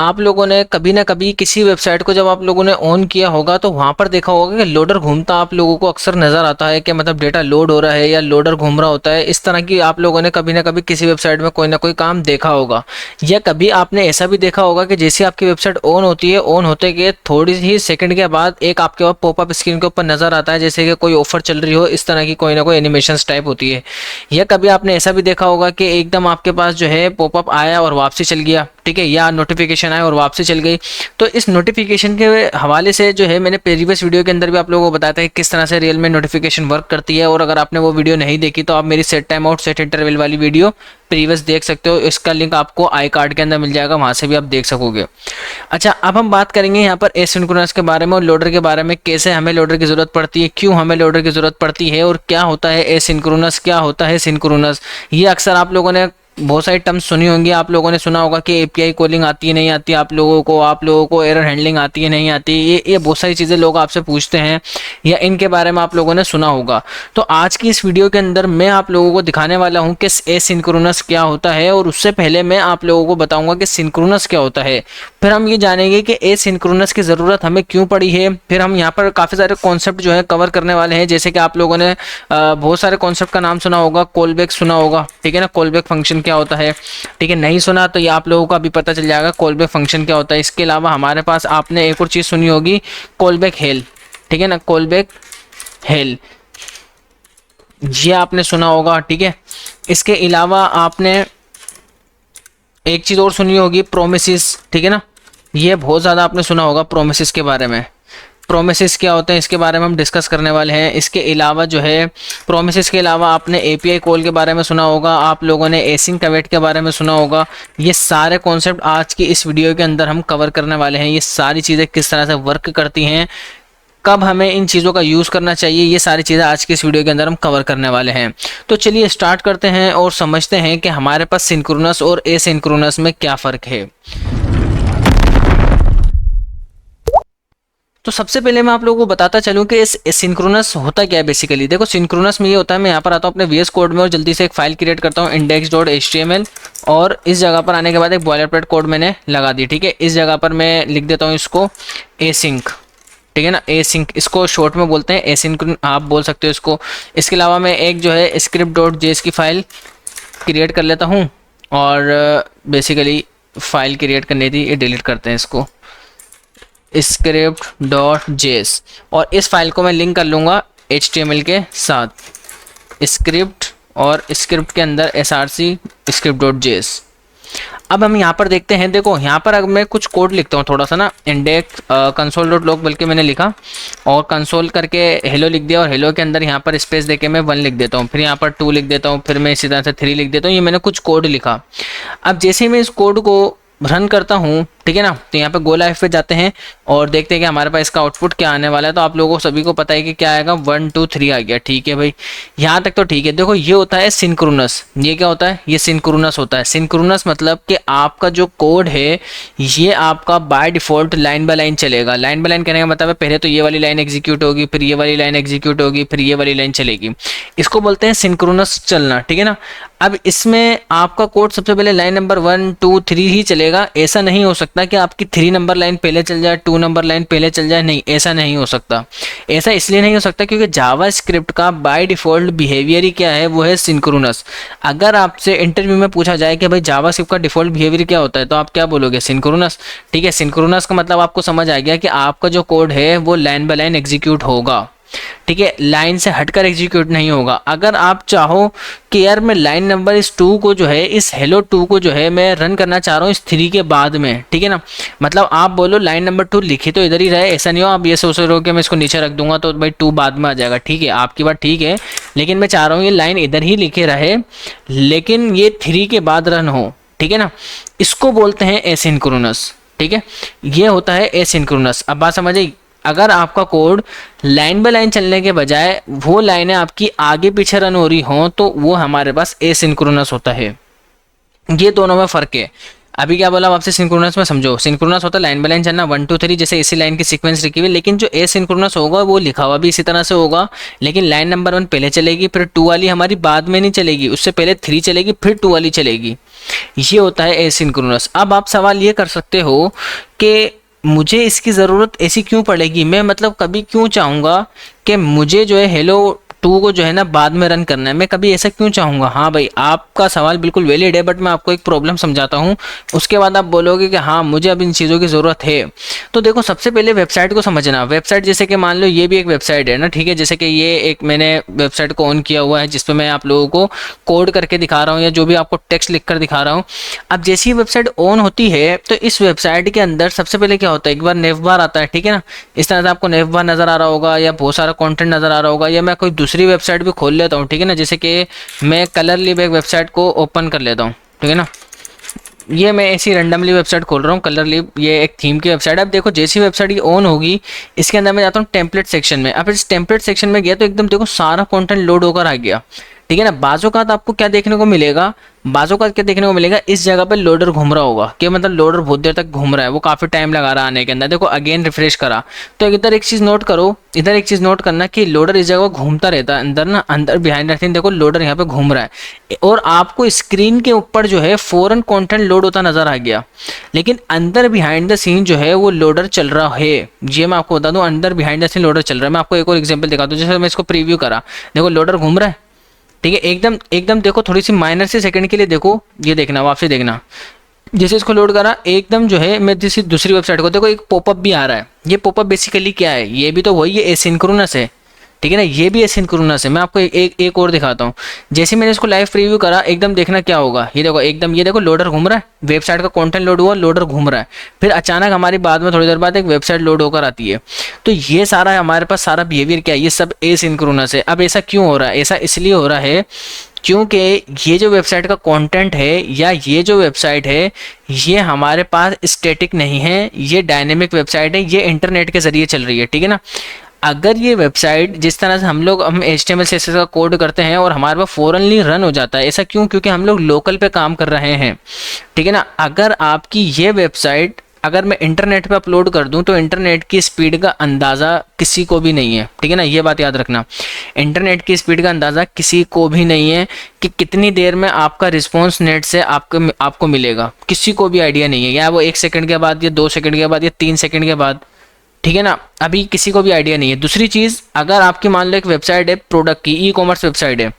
आप लोगों ने कभी ना कभी किसी वेबसाइट को जब आप लोगों ने ऑन किया होगा तो वहाँ पर देखा होगा कि लोडर घूमता आप लोगों को अक्सर नज़र आता है कि मतलब डेटा लोड हो रहा है या लोडर घूम रहा होता है। इस तरह की आप लोगों ने कभी ना कभी किसी वेबसाइट में कोई ना कोई काम देखा होगा। या कभी आपने ऐसा भी देखा होगा कि जैसे आपकी वेबसाइट ऑन होती है, ऑन होते के थोड़ी ही सेकंड के बाद एक आपके पास पॉपअप स्क्रीन के ऊपर नज़र आता है जैसे कि कोई ऑफर चल रही हो, इस तरह की कोई ना कोई एनिमेशन टाइप होती है। या कभी आपने ऐसा भी देखा होगा कि एकदम आपके पास जो है पॉपअप आया और वापसी चल गया, ठीक है, या नोटिफिकेशन आया और वापसी चल गई। तो इस नोटिफिकेशन के हवाले से जो है मैंने प्रीवियस वीडियो के अंदर भी आप लोगों को बताया था कि किस तरह से रियल में नोटिफिकेशन वर्क करती है। और अगर आपने वो वीडियो नहीं देखी तो आप मेरी set time out set interval वाली वीडियो प्रीवियस देख सकते हो। इसका लिंक आपको आई कार्ड के अंदर मिल जाएगा, वहां से भी आप देख सकोगे। अच्छा, अब हम बात करेंगे यहाँ पर एसिंक्रोनस के बारे में और लोडर के बारे में, कैसे हमें लोडर की जरूरत पड़ती है, क्यों हमें लोडर की जरूरत पड़ती है और क्या होता है एसिंक्रोनस, क्या होता है सिंक्रोनस। ये अक्सर आप लोगों ने बहुत सारी टर्म्स सुनी होंगी। आप लोगों ने सुना होगा कि एपीआई कॉलिंग आती है नहीं आती आप लोगों को एरर हैंडलिंग आती है नहीं आती। ये बहुत सारी चीज़ें लोग आपसे पूछते हैं या इनके बारे में आप लोगों ने सुना होगा। तो आज की इस वीडियो के अंदर मैं आप लोगों को दिखाने वाला हूं कि एसिंक्रोनस क्या होता है, और उससे पहले मैं आप लोगों को बताऊंगा कि सिंक्रोनस क्या होता है। फिर हम ये जानेंगे कि एसिंक्रोनस की ज़रूरत हमें क्यों पड़ी है। फिर हम यहाँ पर काफ़ी सारे कॉन्सेप्ट जो है कवर करने वाले हैं, जैसे कि आप लोगों ने बहुत सारे कॉन्सेप्ट का नाम सुना होगा, कॉलबैक सुना होगा, ठीक है ना, कॉलबैक फंक्शन क्या होता है, ठीक है। नहीं सुना तो ये आप लोगों को अभी पता चल जाएगा कॉलबैक फंक्शन क्या होता है। इसके अलावा हमारे पास आपने एक और चीज़ सुनी होगी, कॉलबैक हेल, ठीक है ना, कॉलबैक हेल, ये आपने सुना होगा, ठीक है। इसके अलावा आपने एक चीज़ और सुनी होगी, प्रोमिसेस, ठीक है ना, ये बहुत ज़्यादा आपने सुना होगा प्रोमिसेस के बारे में। प्रोमिसेस क्या होते हैं इसके बारे में हम डिस्कस करने वाले हैं। इसके अलावा जो है प्रोमिसेस के अलावा आपने एपीआई कॉल के बारे में सुना होगा, आप लोगों ने एसिंक अवेट के बारे में सुना होगा। ये सारे कॉन्सेप्ट आज की इस वीडियो के अंदर हम कवर करने वाले हैं। ये सारी चीज़ें किस तरह से वर्क करती हैं, कब हमें इन चीज़ों का यूज़ करना चाहिए, ये सारी चीज़ें आज की इस वीडियो के अंदर हम कवर करने वाले हैं। तो चलिए स्टार्ट करते हैं और समझते हैं कि हमारे पास सिंक्रोनस और एसिंक्रोनस में क्या फ़र्क है। तो सबसे पहले मैं आप लोगों को बताता चलूं कि इस सिंक्रोनस होता क्या है बेसिकली। देखो, सिंक्रोनस में ये होता है, मैं यहाँ पर आता हूँ अपने वीएस कोड में और जल्दी से एक फाइल क्रिएट करता हूँ index.html, और इस जगह पर आने के बाद एक बॉयलरप्लेट कोड मैंने लगा दी, ठीक है। इस जगह पर मैं लिख देता हूँ इसको एसिंक, ठीक है ना, एसिंक, इसको शॉर्ट में बोलते हैं एसिंक, आप बोल सकते हो इसको। इसके अलावा मैं एक जो है script.js की फाइल क्रिएट कर लेता हूँ, और बेसिकली फाइल क्रिएट करनी थी, ये डिलीट करते हैं इसको, script.js, और इस फाइल को मैं लिंक कर लूँगा HTML के साथ, स्क्रिप्ट और स्क्रिप्ट के अंदर src script.js। अब हम यहाँ पर देखते हैं, देखो यहाँ पर अगर मैं कुछ कोड लिखता हूँ थोड़ा सा ना, इंडेक्स console.log बल्कि मैंने लिखा और कंसोल करके हेलो लिख दिया, और हेलो के अंदर यहाँ पर स्पेस देके मैं 1 लिख देता हूँ, फिर यहाँ पर 2 लिख देता हूँ, फिर मैं इसी तरह से 3 लिख देता हूँ। ये मैंने कुछ कोड लिखा। अब जैसे ही मैं इस कोड को रन करता हूँ, ठीक है ना, तो यहाँ पे गो लाइव पे जाते हैं और देखते हैं कि हमारे पास इसका आउटपुट क्या आने वाला है। तो आप लोगों को सभी को पता है कि क्या आएगा, 1 2 3 आ गया, ठीक है भाई, यहाँ तक तो ठीक है। देखो, ये होता है सिंक्रोनस। ये क्या होता है, ये सिंक्रोनस होता है। सिंक्रोनस मतलब कि आपका जो कोड है ये आपका by default line by line चलेगा। लाइन बाय लाइन कहने का मतलब है पहले तो ये वाली लाइन एग्जीक्यूट होगी, फिर ये वाली लाइन एग्जीक्यूट होगी, फिर ये वाली लाइन चलेगी। इसको बोलते हैं सिंक्रोनस चलना, ठीक है ना। अब इसमें आपका कोड सबसे पहले लाइन नंबर 1 2 3 ही चलेगा। ऐसा नहीं हो सकता कि आपकी 3 नंबर लाइन पहले चल जाए, 2 नंबर लाइन पहले चल जाए, नहीं, ऐसा नहीं हो सकता। ऐसा इसलिए नहीं हो सकता क्योंकि जावा स्क्रिप्ट का बाय डिफॉल्ट बिहेवियर ही क्या है, वो है सिंक्रोनस। अगर आपसे इंटरव्यू में पूछा जाए कि भाई जावा स्क्रिप्ट का डिफॉल्ट बिहेवियर क्या होता है, तो आप क्या बोलोगे, सिंक्रोनस, ठीक है। सिंक्रोनस का मतलब आपको समझ आ गया कि आपका जो कोड है वो लाइन बाय लाइन एग्जीक्यूट होगा, ठीक है, लाइन से हटकर एग्जीक्यूट नहीं होगा। अगर आप चाहो कि यार मैं लाइन नंबर इस 2 को जो है, इस हेलो 2 को जो है मैं रन करना चाह रहा हूँ इस 3 के बाद में, ठीक है ना, मतलब आप बोलो लाइन नंबर 2 लिखी तो इधर ही रहे, ऐसा नहीं हो आप ये सोच रहे हो कि मैं इसको नीचे रख दूंगा तो भाई 2 बाद में आ जाएगा, ठीक है, आपकी बात ठीक है, लेकिन मैं चाह रहा हूँ ये लाइन इधर ही लिखे रहे लेकिन ये 3 के बाद रन हो, ठीक है ना। इसको बोलते हैं एसिंक्रोनस, ठीक है, ये होता है एसिंक्रोनस। अब बात समझ आई। अगर आपका कोड लाइन बाय लाइन चलने के बजाय वो लाइनें आपकी आगे पीछे रन हो रही हों तो वो हमारे पास एसिंक्रोनस होता है। ये दोनों में फ़र्क है। अभी क्या बोला आपसे सिंक्रोनस में समझो, सिंक्रोनस होता है लाइन बाय लाइन चलना 1 2 3 जैसे इसी लाइन की सीक्वेंस लिखी हुई, लेकिन जो एसिंक्रोनस होगा वो लिखा हुआ भी इसी तरह से होगा, लेकिन लाइन नंबर 1 पहले चलेगी, फिर 2 वाली हमारी बाद में नहीं चलेगी, उससे पहले 3 चलेगी, फिर 2 वाली चलेगी। ये होता है एसिंक्रोनस। अब आप सवाल ये कर सकते हो कि मुझे इसकी ज़रूरत ऐसी क्यों पड़ेगी, मैं मतलब कभी क्यों चाहूँगा कि मुझे जो है हेलो 2 को जो है ना बाद में रन करना है, मैं कभी ऐसा क्यों चाहूँगा। हाँ भाई, आपका सवाल बिल्कुल वैलिड है, बट मैं आपको एक प्रॉब्लम समझाता हूँ, उसके बाद आप बोलोगे कि हाँ मुझे अब इन चीज़ों की ज़रूरत है। तो देखो सबसे पहले वेबसाइट को समझना। वेबसाइट जैसे कि मान लो ये भी एक वेबसाइट है ना, ठीक है, जैसे कि ये एक मैंने वेबसाइट को ऑन किया हुआ है जिस पर मैं आप लोगों को कोड करके दिखा रहा हूँ या जो भी आपको टेक्स्ट लिख कर दिखा रहा हूँ। अब जैसी ही वेबसाइट ऑन होती है तो इस वेबसाइट के अंदर सबसे पहले क्या होता है, एक बार नेव बार आता है, ठीक है ना, इस तरह से आपको नेव बार नज़र आ रहा होगा या बहुत सारा कंटेंट नज़र आ रहा होगा। या मैं कोई दूसरी वेबसाइट भी खोल लेता हूँ, ठीक है ना, जैसे कि मैं कलरली एक वेबसाइट को ओपन कर लेता हूँ, ठीक है ना, ये मैं ऐसी रैंडमली वेबसाइट खोल रहा हूँ कलरली, ये एक थीम की वेबसाइट है। अब देखो जैसी वेबसाइट ये ऑन होगी, इसके अंदर मैं जाता हूँ टेम्पलेट सेक्शन में। अब इस टेम्पलेट सेक्शन में गया तो एकदम देखो सारा कंटेंट लोड होकर आ गया, ठीक है ना। बाजूकात आपको क्या देखने को मिलेगा, बाजूकात क्या देखने को मिलेगा, इस जगह पे लोडर घूम रहा होगा, कि मतलब लोडर बहुत देर तक घूम रहा है, वो काफ़ी टाइम लगा रहा है आने के अंदर। देखो अगेन रिफ्रेश करा तो इधर एक चीज़ नोट करो, इधर एक चीज़ नोट करना कि लोडर इस जगह घूमता रहता है अंदर ना, अंदर बिहाइंड द सीन देखो लोडर यहाँ पे घूम रहा है और आपको स्क्रीन के ऊपर जो है फौरन कंटेंट लोड होता नजर आ गया, लेकिन अंदर बिहाइंड द सीन जो है वो लोडर चल रहा है। ये मैं आपको बता दूं, अंदर बिहाइंड द सीन लोडर चल रहा है। मैं आपको एक और एग्जांपल दिखाता हूँ, जैसे मैं इसको प्रीव्यू करा, देखो लोडर घूम रहा है, ठीक है, एकदम एकदम देखो थोड़ी सी माइनर से सेकंड के लिए देखो, ये देखना वापसी देखना, जैसे इसको लोड करा एकदम जो है मैं जैसे दूसरी वेबसाइट को देखो एक पॉपअप भी आ रहा है। ये पॉपअप बेसिकली क्या है, ये भी तो वही है, एसिंक्रोनस है, ठीक है ना, ये भी एसिंक्रोनस है। मैं आपको एक और दिखाता हूँ। जैसे मैंने इसको लाइव प्रीव्यू करा एकदम देखना क्या होगा, ये देखो एकदम, ये देखो लोडर घूम रहा है, वेबसाइट का कंटेंट लोड हुआ, लोडर घूम रहा है, फिर अचानक हमारी बाद में थोड़ी देर बाद एक वेबसाइट लोड होकर आती है। तो ये सारा हमारे पास सारा बिहेवियर क्या है, ये सब एसिंक्रोनस है। अब ऐसा क्यों हो रहा है, ऐसा इसलिए हो रहा है क्योंकि ये जो वेबसाइट का कंटेंट है या ये जो वेबसाइट है ये हमारे पास स्टैटिक नहीं है, ये डायनेमिक वेबसाइट है, ये इंटरनेट के ज़रिए चल रही है, ठीक है ना। अगर ये वेबसाइट जिस तरह से हम HTML CSS का कोड करते हैं और हमारे पास फ़ौरनली रन हो जाता है, ऐसा क्यों, क्योंकि हम लोग लोकल पे काम कर रहे हैं, ठीक है ना। अगर आपकी ये वेबसाइट अगर मैं इंटरनेट पे अपलोड कर दूं तो इंटरनेट की स्पीड का अंदाज़ा किसी को भी नहीं है, ठीक है ना, ये बात याद रखना। इंटरनेट की स्पीड का अंदाज़ा किसी को भी नहीं है कि कितनी देर में आपका रिस्पॉन्स नेट से आपको मिलेगा, किसी को भी आइडिया नहीं है, या वो 1 सेकंड के बाद या 2 सेकंड के बाद या 3 सेकंड के बाद, ठीक है ना, अभी किसी को भी आइडिया नहीं है। दूसरी चीज़, अगर आपकी मान लो एक वेबसाइट है प्रोडक्ट की, ई-कॉमर्स वेबसाइट है,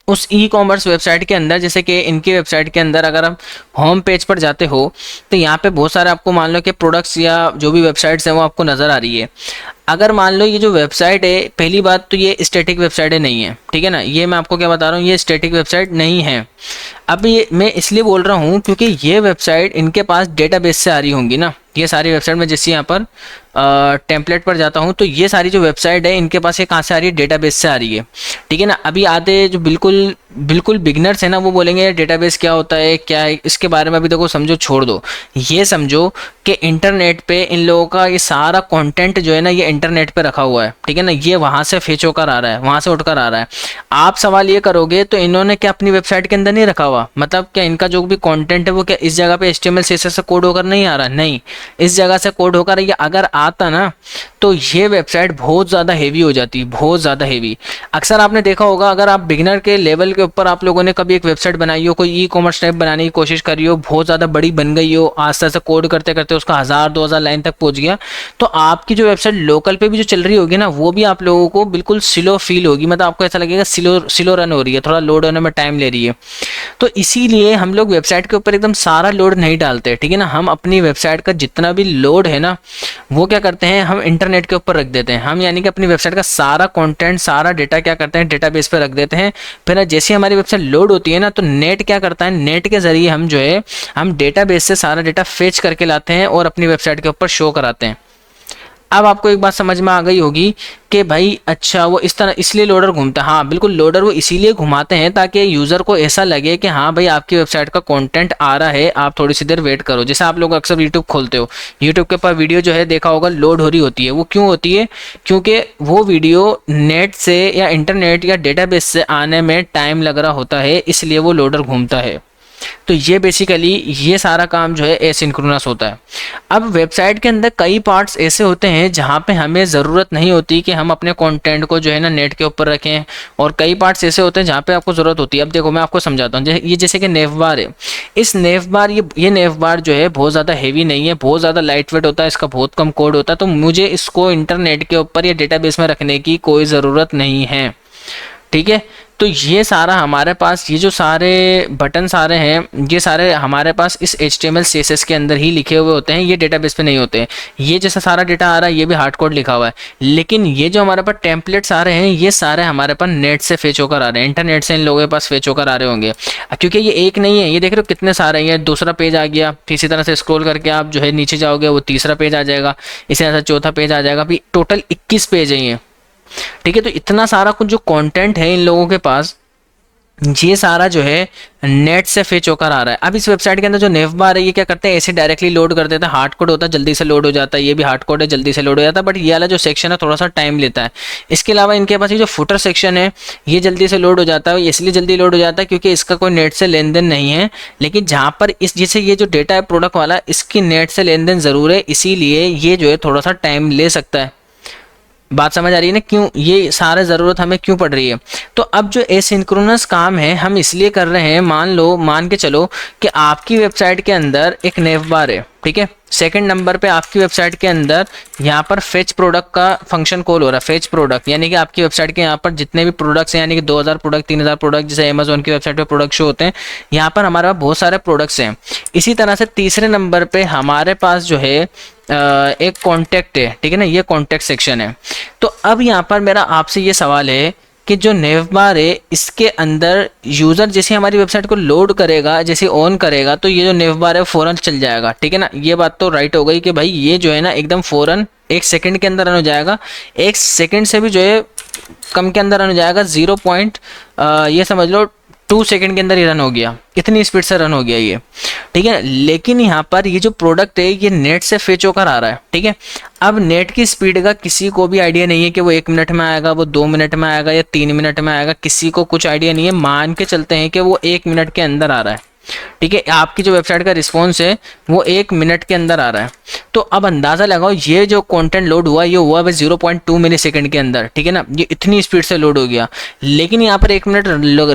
उस ई-कॉमर्स वेबसाइट के अंदर जैसे कि इनकी वेबसाइट के अंदर अगर आप होम पेज पर जाते हो तो यहाँ पे बहुत सारे आपको मान लो कि प्रोडक्ट्स या जो भी वेबसाइट्स हैं वो आपको नज़र आ रही है। अगर मान लो ये जो वेबसाइट है, पहली बात तो ये स्टैटिक वेबसाइट नहीं है, ठीक है ना, ये मैं आपको क्या बता रहा हूँ, ये स्टैटिक वेबसाइट नहीं है। अब ये मैं इसलिए बोल रहा हूँ क्योंकि ये वेबसाइट इनके पास डेटाबेस से आ रही होंगी ना, ये सारी वेबसाइट में जैसे यहाँ पर टेम्पलेट पर जाता हूँ तो ये सारी जो वेबसाइट है इनके पास ये कहाँ से आ रही है, डेटाबेस से आ रही है, ठीक है ना। अभी आधे जो बिल्कुल बिल्कुल बिगनर्स है ना वो बोलेंगे डेटाबेस क्या होता है, क्या है, इसके बारे में अभी देखो समझो, छोड़ दो। ये समझो कि इंटरनेट पे इन लोगों का ये सारा कंटेंट जो है ना ये इंटरनेट पे रखा हुआ है, ठीक है ना, ये वहाँ से फेच होकर आ रहा है, वहाँ से उठकर आ रहा है। आप सवाल ये करोगे तो इन्होंने क्या अपनी वेबसाइट के अंदर नहीं रखा हुआ, मतलब क्या इनका जो भी कंटेंट है वो क्या इस जगह पे HTML CSS से कोड होकर नहीं आ रहा, नहीं, इस जगह से कोड होकर ये अगर आता ना तो ये वेबसाइट बहुत ज़्यादा हेवी हो जाती, बहुत ज़्यादा हेवी। अक्सर आपने देखा होगा, अगर आप बिगिनर के लेवल के ऊपर आप लोगों ने कभी एक वेबसाइट बनाई हो, कोई ई-कॉमर्स टाइप बनाने की कोशिश करी हो, बहुत ज़्यादा बड़ी बन गई हो, आस्ते आस्ते कोड करते करते उसका 1000-2000 लाइन तक पहुंच गया, तो आपकी जो वेबसाइट लोकल पे भी जो चल रही होगी ना वो भी आप लोगों को बिल्कुल स्लो फील होगी, मतलब आपको ऐसा लगेगा स्लो रन हो रही है, थोड़ा लोड होने में टाइम ले रही है। तो इसीलिए हम लोग वेबसाइट के ऊपर एकदम सारा लोड नहीं डालते, ठीक है ना, हम अपनी वेबसाइट का जितना भी लोड है ना वो क्या करते हैं, हम इंटरनेट के ऊपर रख देते हैं। हम यानी कि अपनी वेबसाइट का सारा कंटेंट, सारा डेटा क्या करते हैं, डेटाबेस पे रख देते हैं। फिर जैसे हमारी वेबसाइट लोड होती है ना तो नेट क्या करता है, नेट के जरिए हम जो है हम डेटाबेस से सारा डेटा फेच करके लाते हैं और अपनी वेबसाइट के ऊपर शो कराते हैं। अब आपको एक बात समझ में आ गई होगी कि भाई अच्छा वो इस तरह इसलिए लोडर घूमता है। हाँ बिल्कुल, लोडर वो इसीलिए घुमाते हैं ताकि यूज़र को ऐसा लगे कि हाँ भाई आपकी वेबसाइट का कंटेंट आ रहा है, आप थोड़ी सी देर वेट करो। जैसे आप लोग अक्सर यूट्यूब खोलते हो, यूट्यूब के ऊपर वीडियो जो है देखा होगा लोड हो रही होती है, वो क्यों होती है, क्योंकि वो वीडियो नेट से या इंटरनेट या डेटाबेस से आने में टाइम लग रहा होता है, इसलिए वो लोडर घूमता है। तो ये बेसिकली ये सारा काम जो है एसिंक्रोनस होता है। अब वेबसाइट के अंदर कई पार्ट्स ऐसे होते हैं जहाँ पे हमें ज़रूरत नहीं होती कि हम अपने कंटेंट को जो है ना नेट के ऊपर रखें, और कई पार्ट्स ऐसे होते हैं जहाँ पे आपको ज़रूरत होती है। अब देखो मैं आपको समझाता हूँ, ये जैसे कि नेव बार है, इस नेव बार ये नेव बार जो है बहुत ज़्यादा हेवी नहीं है, बहुत ज़्यादा लाइट वेट होता है, इसका बहुत कम कोड होता है, तो मुझे इसको इंटरनेट के ऊपर या डेटाबेस में रखने की कोई ज़रूरत नहीं है। ठीक है, तो ये सारा हमारे पास, ये जो सारे बटन सारे हैं, ये सारे हमारे पास इस HTML CSS के अंदर ही लिखे हुए होते हैं, ये डेटाबेस पे नहीं होते हैं। ये जैसा सारा डेटा आ रहा है ये भी हार्ड कोड लिखा हुआ है, लेकिन ये जो हमारे पास टेम्पलेट्स आ रहे हैं ये सारे हमारे पास नेट से फेच होकर आ रहे हैं, इंटरनेट से इन लोगों के पास फेच होकर आ रहे होंगे, क्योंकि ये एक नहीं है। ये देख रहे हो कितने सारे हैं, ये दूसरा पेज आ गया, इसी तरह से स्क्रॉल करके आप जो है नीचे जाओगे वो तीसरा पेज आ जाएगा, इसी तरह से चौथा पेज आ जाएगा, अभी टोटल 21 पेज है ये। ठीक है, तो इतना सारा कुछ जो कंटेंट है इन लोगों के पास, ये सारा जो है नेट से फेच होकर आ रहा है। अब इस वेबसाइट के अंदर जो नेव बार है ये क्या करते हैं, ऐसे डायरेक्टली लोड कर देते हैं, हार्ड कोड होता है जल्दी से लोड हो जाता है, ये भी हार्ड कोड है जल्दी से लोड हो जाता है, बट ये वाला जो सेक्शन है थोड़ा सा टाइम लेता है। इसके अलावा इनके पास ये जो फुटर सेक्शन है ये जल्दी से लोड हो जाता है, इसलिए जल्दी लोड हो जाता है क्योंकि इसका कोई नेट से लेन देन नहीं है, लेकिन जहाँ पर इस जैसे ये जो डेटा है प्रोडक्ट वाला, इसकी नेट से लेन देन ज़रूर है, इसीलिए ये जो है थोड़ा सा टाइम ले सकता है। बात समझ आ रही है ना, क्यों ये सारे ज़रूरत हमें क्यों पड़ रही है। तो अब जो एसिंक्रोनस काम है हम इसलिए कर रहे हैं, मान के चलो कि आपकी वेबसाइट के अंदर एक नेव बार है, ठीक है, सेकंड नंबर पे आपकी वेबसाइट के अंदर यहाँ पर फेच प्रोडक्ट का फंक्शन कॉल हो रहा है। फेच प्रोडक्ट यानी कि आपकी वेबसाइट के यहाँ पर जितने भी प्रोडक्ट्स हैं, यानी कि 2000 प्रोडक्ट 3000 प्रोडक्ट जैसे अमेजोन की वेबसाइट पे प्रोडक्ट शो होते हैं, यहाँ पर हमारे पास बहुत सारे प्रोडक्ट्स हैं। इसी तरह से तीसरे नंबर पे हमारे पास जो है एक कॉन्टैक्ट है, ठीक है ना, ये कॉन्टैक्ट सेक्शन है। तो अब यहाँ पर मेरा आपसे ये सवाल है कि जो नेव बार है इसके अंदर यूज़र जैसे हमारी वेबसाइट को लोड करेगा, जैसे ऑन करेगा, तो ये जो नेव बार है फ़ौरन चल जाएगा, ठीक है ना। ये बात तो राइट हो गई कि भाई ये जो है ना एकदम फ़ौरन 1 सेकंड के अंदर रन हो जाएगा, 1 सेकंड से भी जो है कम के अंदर रन हो जाएगा, 0 पॉइंट ये समझ लो 2 सेकंड के अंदर ही रन हो गया, इतनी स्पीड से रन हो गया ये, ठीक है। लेकिन यहाँ पर ये जो प्रोडक्ट है ये नेट से फेच होकर आ रहा है, ठीक है। अब नेट की स्पीड का किसी को भी आइडिया नहीं है कि वो 1 मिनट में आएगा, वो 2 मिनट में आएगा या 3 मिनट में आएगा, किसी को कुछ आइडिया नहीं है। मान के चलते हैं कि वो 1 मिनट के अंदर आ रहा है, ठीक है, आपकी जो वेबसाइट का रिस्पॉन्स है वो 1 मिनट के अंदर आ रहा है। तो अब अंदाज़ा लगाओ ये जो कंटेंट लोड हुआ ये हुआ बस 0.2 मिली सेकेंड के अंदर, ठीक है ना, ये इतनी स्पीड से लोड हो गया। लेकिन यहाँ पर 1 मिनट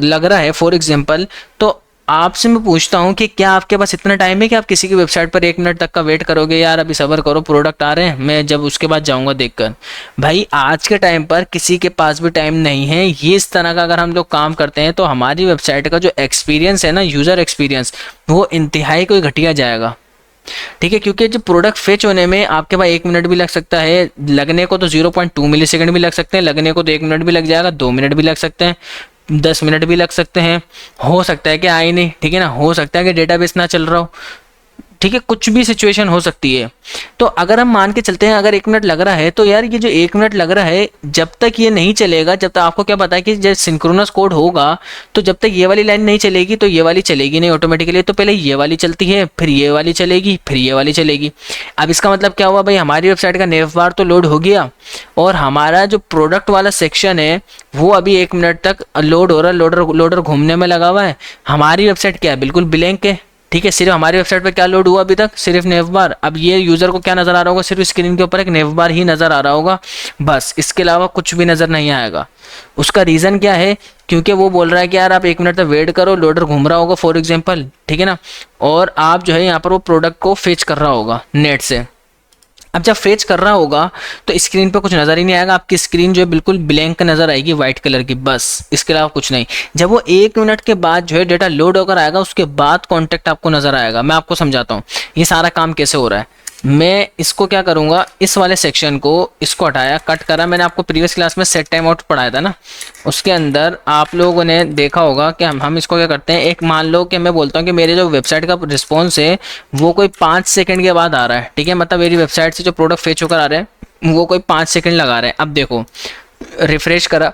लग रहा है फॉर एग्जाम्पल। तो आपसे मैं पूछता हूँ कि क्या आपके पास इतना टाइम है कि आप किसी की वेबसाइट पर 1 मिनट तक का वेट करोगे, यार अभी सब्र करो प्रोडक्ट आ रहे हैं मैं जब उसके बाद जाऊँगा देखकर। भाई आज के टाइम पर किसी के पास भी टाइम नहीं है। ये इस तरह का अगर हम लोग काम करते हैं तो हमारी वेबसाइट का जो एक्सपीरियंस है ना, यूज़र एक्सपीरियंस, वो इंतहाई कोई घटिया जाएगा, ठीक है। क्योंकि जब प्रोडक्ट फेच होने में आपके पास 1 मिनट भी लग सकता है, लगने को तो 0.2 मिली सेकेंड भी लग सकते हैं, लगने को तो 1 मिनट भी लग जाएगा, 2 मिनट भी लग सकते हैं, 10 मिनट भी लग सकते हैं, हो सकता है कि आए नहीं, ठीक है ना, हो सकता है कि डेटाबेस ना चल रहा हो, ठीक है, कुछ भी सिचुएशन हो सकती है। तो अगर हम मान के चलते हैं अगर 1 मिनट लग रहा है, तो यार ये जो 1 मिनट लग रहा है जब तक ये नहीं चलेगा, जब तक आपको क्या पता है कि जब सिंक्रोनस कोड होगा तो जब तक ये वाली लाइन नहीं चलेगी तो ये वाली चलेगी नहीं ऑटोमेटिकली। तो पहले ये वाली चलती है, फिर ये वाली चलेगी, फिर ये वाली चलेगी। अब इसका मतलब क्या हुआ भाई, हमारी वेबसाइट का नेव बार तो लोड हो गया और हमारा जो प्रोडक्ट वाला सेक्शन है वो अभी 1 मिनट तक लोड हो रहा है, लोडर घूमने में लगा हुआ है। हमारी वेबसाइट क्या है, बिल्कुल ब्लैंक है, ठीक है। सिर्फ हमारी वेबसाइट पे क्या लोड हुआ अभी तक, सिर्फ नेव बार। अब ये यूज़र को क्या नज़र आ रहा होगा, सिर्फ स्क्रीन के ऊपर एक नेव बार ही नज़र आ रहा होगा, बस, इसके अलावा कुछ भी नज़र नहीं आएगा। उसका रीज़न क्या है, क्योंकि वो बोल रहा है कि यार आप 1 मिनट तक वेट करो, लोडर घूम रहा होगा फॉर एग्जाम्पल, ठीक है ना, और आप जो है यहाँ पर वो प्रोडक्ट को फेच कर रहा होगा नेट से। अब जब फेच कर रहा होगा तो स्क्रीन पे कुछ नज़र ही नहीं आएगा, आपकी स्क्रीन जो है बिल्कुल ब्लैंक नज़र आएगी, वाइट कलर की, बस, इसके अलावा कुछ नहीं। जब वो 1 मिनट के बाद जो है डेटा लोड होकर आएगा उसके बाद कॉन्टैक्ट आपको नज़र आएगा। मैं आपको समझाता हूँ ये सारा काम कैसे हो रहा है। मैं इसको क्या करूँगा, इस वाले सेक्शन को इसको हटाया, कट करा। मैंने आपको प्रीवियस क्लास में सेट टाइम आउट पढ़ाया था ना, उसके अंदर आप लोगों ने देखा होगा कि हम इसको क्या करते हैं, एक मान लो कि मैं बोलता हूँ कि मेरे जो वेबसाइट का रिस्पॉन्स है वो कोई 5 सेकंड के बाद आ रहा है, ठीक है, मतलब मेरी वेबसाइट से जो प्रोडक्ट फेच होकर आ रहे हैं वो कोई 5 सेकंड लगा रहे हैं। अब देखो रिफ्रेश करा,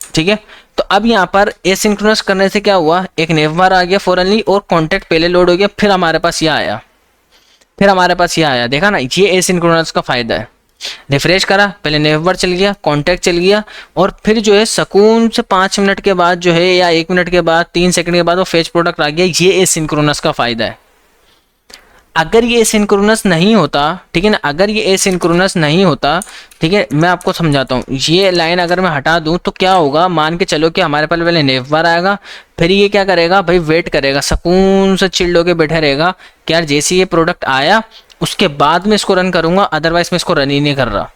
ठीक है, तो अब यहाँ पर एसिंक्रोनस करने से क्या हुआ, एक नेव बार आ गया फॉरनली और कॉन्टैक्ट पहले लोड हो गया, फिर हमारे पास ये आया, देखा ना, ये एसिंक्रोनस का फायदा है। रिफ्रेश करा, पहले नेव बार चल गया, कॉन्टैक्ट चल गया, और फिर जो है सुकून से 5 मिनट के बाद जो है या 1 मिनट के बाद 3 सेकंड के बाद वो फेच प्रोडक्ट आ गया। ये एसिंक्रोनस का फायदा है। अगर ये एसिंक्रोनस नहीं होता, ठीक है ना, अगर ये एसिंक्रोनस नहीं होता, ठीक है, मैं आपको समझाता हूँ। ये लाइन अगर मैं हटा दूं तो क्या होगा, मान के चलो कि हमारे पास पहले नेव बार आएगा, फिर ये क्या करेगा भाई, वेट करेगा, सुकून से चिल्ड होके बैठे रहेगा कि यार जैसे ये प्रोडक्ट आया उसके बाद में इसको रन करूंगा, अदरवाइज मैं इसको रन ही नहीं कर रहा।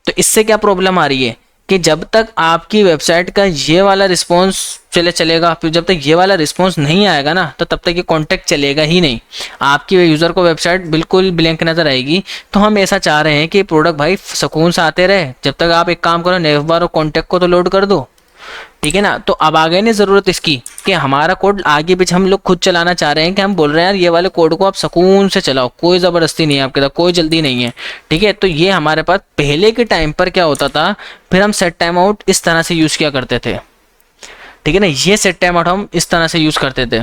तो इससे क्या प्रॉब्लम आ रही है कि जब तक आपकी वेबसाइट का ये वाला रिस्पॉन्स चलेगा, फिर जब तक ये वाला रिस्पॉन्स नहीं आएगा ना, तो तब तक ये कॉन्टैक्ट चलेगा ही नहीं। आपकी यूज़र को वेबसाइट बिल्कुल ब्लैंक नज़र आएगी। तो हम ऐसा चाह रहे हैं कि प्रोडक्ट भाई सुकून से आते रहे। जब तक आप एक काम करो, नेव बार और कॉन्टैक्ट को तो लोड कर दो, ठीक है ना। तो अब आ गई ना ज़रूरत इसकी कि हमारा कोड आगे पीछे हम लोग खुद चलाना चाह रहे हैं, कि हम बोल रहे हैं यार ये वाले कोड को आप सुकून से चलाओ, कोई ज़बरदस्ती नहीं है आपके साथ, कोई जल्दी नहीं है, ठीक है। तो ये हमारे पास पहले के टाइम पर क्या होता था, फिर हम सेट टाइम आउट इस तरह से यूज़ किया करते थे, ठीक है ना। ये सेट टाइम आउट हम इस तरह से यूज़ करते थे।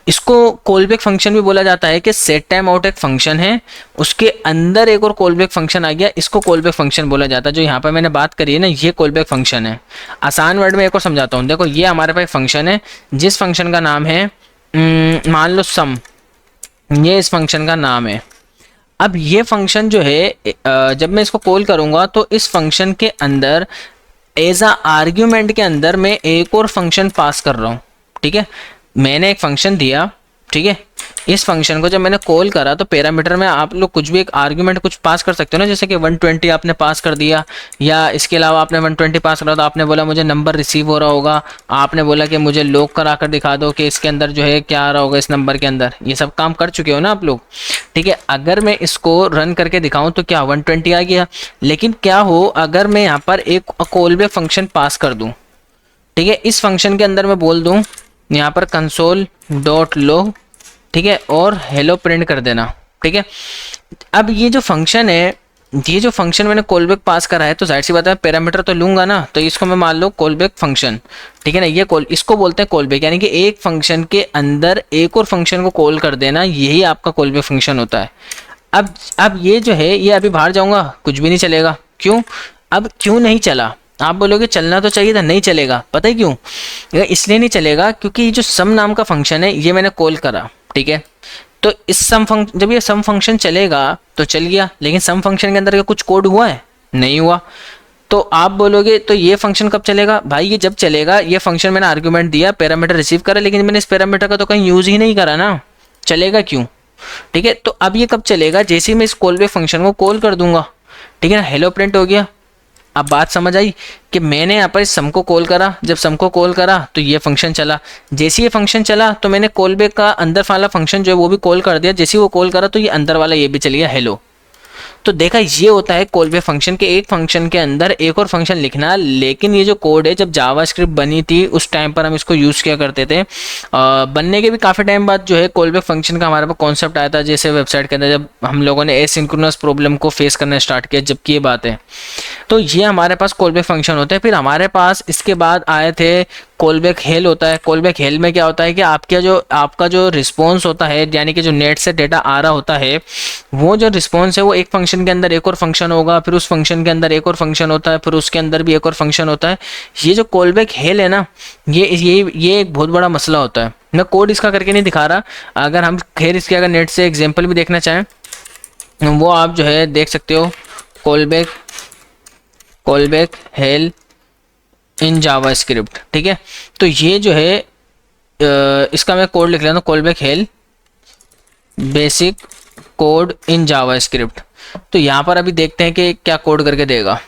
इसको कॉलबैक फंक्शन भी बोला जाता है कि सेट टाइम आउट एक फंक्शन है, उसके अंदर एक और कॉलबैक फंक्शन आ गया, इसको कॉलबैक फंक्शन बोला जाता है। जो यहाँ पर मैंने बात करी है ना, ये कॉलबैक फंक्शन है। आसान वर्ड में एक और समझाता हूँ। देखो ये हमारे पास फंक्शन है, जिस फंक्शन का नाम है मान लो सम, ये इस फंक्शन का नाम है। अब ये फंक्शन जो है जब मैं इसको कॉल करूँगा तो इस फंक्शन के अंदर एज आ आर्ग्यूमेंट के अंदर मैं एक और फंक्शन पास कर रहा हूँ, ठीक है। मैंने एक फंक्शन दिया, ठीक है। इस फंक्शन को जब मैंने कॉल करा तो पैरामीटर में आप लोग कुछ भी एक आर्ग्यूमेंट कुछ पास कर सकते हो ना, जैसे कि 120 आपने पास कर दिया, या इसके अलावा आपने 120 पास करा तो आपने बोला मुझे नंबर रिसीव हो रहा होगा, आपने बोला कि मुझे लॉक करा कर दिखा दो कि इसके अंदर जो है क्या आ रहा होगा इस नंबर के अंदर। ये सब काम कर चुके हो ना आप लोग, ठीक है। अगर मैं इसको रन करके दिखाऊँ तो क्या 120 आ गया, लेकिन क्या हो अगर मैं यहाँ पर एक कॉल बैक फंक्शन पास कर दूँ, ठीक है। इस फंक्शन के अंदर मैं बोल दूँ यहाँ पर कंसोल डॉट लॉग, ठीक है, और हेलो प्रिंट कर देना, ठीक है। अब ये जो फंक्शन है, ये जो फंक्शन मैंने कॉलबैक पास करा है, तो जाहिर सी बात है पैरामीटर तो लूंगा ना, तो इसको मैं मान लो कॉलबैक फंक्शन, ठीक है ना। ये कॉल, इसको बोलते हैं कॉलबैक, यानी कि एक फंक्शन के अंदर एक और फंक्शन को कॉल कर देना, यही आपका कॉलबैक फंक्शन होता है। अब ये जो है, ये अभी बाहर जाऊंगा कुछ भी नहीं चलेगा। क्यों? अब क्यों नहीं चला? आप बोलोगे चलना तो चाहिए था, नहीं चलेगा। पता है क्यों? इसलिए नहीं चलेगा क्योंकि ये जो सम नाम का फंक्शन है, ये मैंने कॉल करा, ठीक है। तो इस सम फंक्शन, जब ये सम फंक्शन चलेगा तो चल गया, लेकिन सम फंक्शन के अंदर का कुछ कोड हुआ है? नहीं हुआ। तो आप बोलोगे तो ये फंक्शन कब चलेगा? भाई ये जब चलेगा, ये फंक्शन मैंने आर्गुमेंट दिया, पैरामीटर रिसीव करा, लेकिन मैंने इस पैरामीटर का तो कहीं यूज ही नहीं करा ना, चलेगा क्यों? ठीक है। तो अब ये कब चलेगा? जैसे ही मैं इस कॉलबैक फंक्शन को कॉल कर दूंगा, ठीक है ना, हेलो प्रिंट हो गया। अब बात समझ आई कि मैंने यहाँ पर सम को कॉल करा, जब सम को कॉल करा तो ये फंक्शन चला, जैसे ये फंक्शन चला तो मैंने कॉल बैक का अंदर वाला फंक्शन जो है वो भी कॉल कर दिया, जैसे वो कॉल करा तो ये अंदर वाला ये भी चल गया हेलो। तो देखा, ये होता है कॉल बैक फंक्शन के, एक फंक्शन के अंदर एक और फंक्शन लिखना। लेकिन ये जो कोड है, जब जावास्क्रिप्ट बनी थी उस टाइम पर हम इसको यूज़ किया करते थे। बनने के भी काफ़ी टाइम बाद जो है कॉल बैक फंक्शन का हमारे पास कॉन्सेप्ट आया था, जैसे वेबसाइट के अंदर जब हम लोगों ने एसिंक्रोनस प्रॉब्लम को फेस करना स्टार्ट किया, जबकि ये बात है। तो ये हमारे पास कॉल बैक फंक्शन होते हैं। फिर हमारे पास इसके बाद आए थे कॉल बैक हेल होता है। कॉल बैक हेल में क्या होता है कि आपका जो रिस्पॉन्स होता है, यानी कि जो नेट से डेटा आ रहा होता है, वो जो रिस्पॉन्स है वो एक फंक्शन के अंदर एक और फंक्शन होगा, फिर उस फंक्शन के अंदर एक और फंक्शन होता है, फिर उसके अंदर भी एक और फंक्शन होता है। ये जो कॉल बैक हेल है ना, ये एक बहुत बड़ा मसला होता है। मैं कोड इसका करके नहीं दिखा रहा, अगर हम खैर इसके अगर नेट से एग्जाम्पल भी देखना चाहें वो आप जो है देख सकते हो, call back hello in JavaScript, ठीक है। तो ये जो है इसका मैं कोड लिख लेता हूँ, call back hello basic code in JavaScript. तो यहाँ पर अभी देखते हैं कि क्या कोड करके देगा।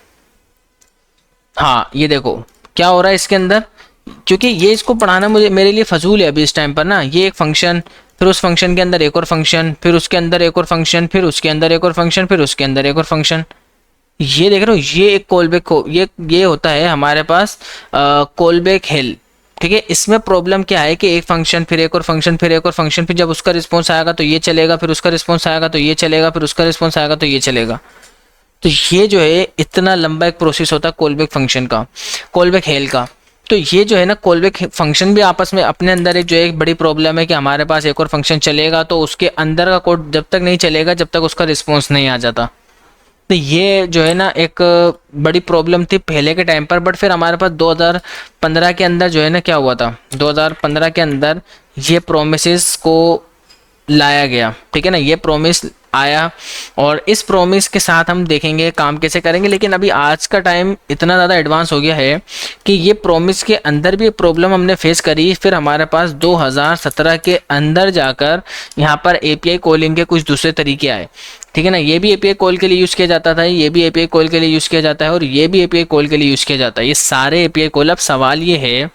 हाँ, ये देखो क्या हो रहा है इसके अंदर, क्योंकि ये इसको पढ़ाना मेरे लिए फजूल है अभी इस टाइम पर ना। ये एक फंक्शन, फिर उस फंक्शन के अंदर एक और फंक्शन, फिर उसके अंदर एक और फंक्शन, फिर उसके अंदर एक और फंक्शन, फिर उसके अंदर एक और फंक्शन। ये देख रहे हो, ये एक कॉलबैक ये होता है हमारे पास कॉलबैक हेल, ठीक है। इसमें प्रॉब्लम क्या है कि एक फंक्शन, फिर एक और फंक्शन, फिर एक और फंक्शन, फिर जब उसका रिस्पॉन्स आएगा तो ये चलेगा, फिर उसका रिस्पॉन्स आएगा तो ये चलेगा, फिर उसका रिस्पॉन्स आएगा तो ये चलेगा। तो ये जो है इतना लंबा एक प्रोसेस होता है कॉलबैक फंक्शन का, कॉलबैक हेल का। तो ये जो है ना कॉलबैक फंक्शन भी आपस में अपने अंदर एक जो एक बड़ी प्रॉब्लम है कि हमारे पास एक और फंक्शन चलेगा तो उसके अंदर का कोड जब तक नहीं चलेगा जब तक उसका रिस्पॉन्स नहीं आ जाता। तो ये जो है ना एक बड़ी प्रॉब्लम थी पहले के टाइम पर, बट फिर हमारे पास 2015 के अंदर जो है ना क्या हुआ था, 2015 के अंदर ये प्रोमिसेस को लाया गया, ठीक है ना, ये प्रॉमिस आया और इस प्रॉमिस के साथ हम देखेंगे काम कैसे करेंगे। लेकिन अभी आज का टाइम इतना ज़्यादा एडवांस हो गया है कि ये प्रॉमिस के अंदर भी प्रॉब्लम हमने फेस करी, फिर हमारे पास 2017 के अंदर जाकर यहाँ पर एपीआई कॉलिंग के कुछ दूसरे तरीके आए, ठीक है ना। ये भी एपीआई कॉल के लिए यूज़ किया जाता था, ये भी एपीआई कॉल के लिए यूज़ किया जाता है और ये भी एपीआई कॉल के लिए यूज़ किया जाता है, ये सारे एपीआई कॉल। अब सवाल ये है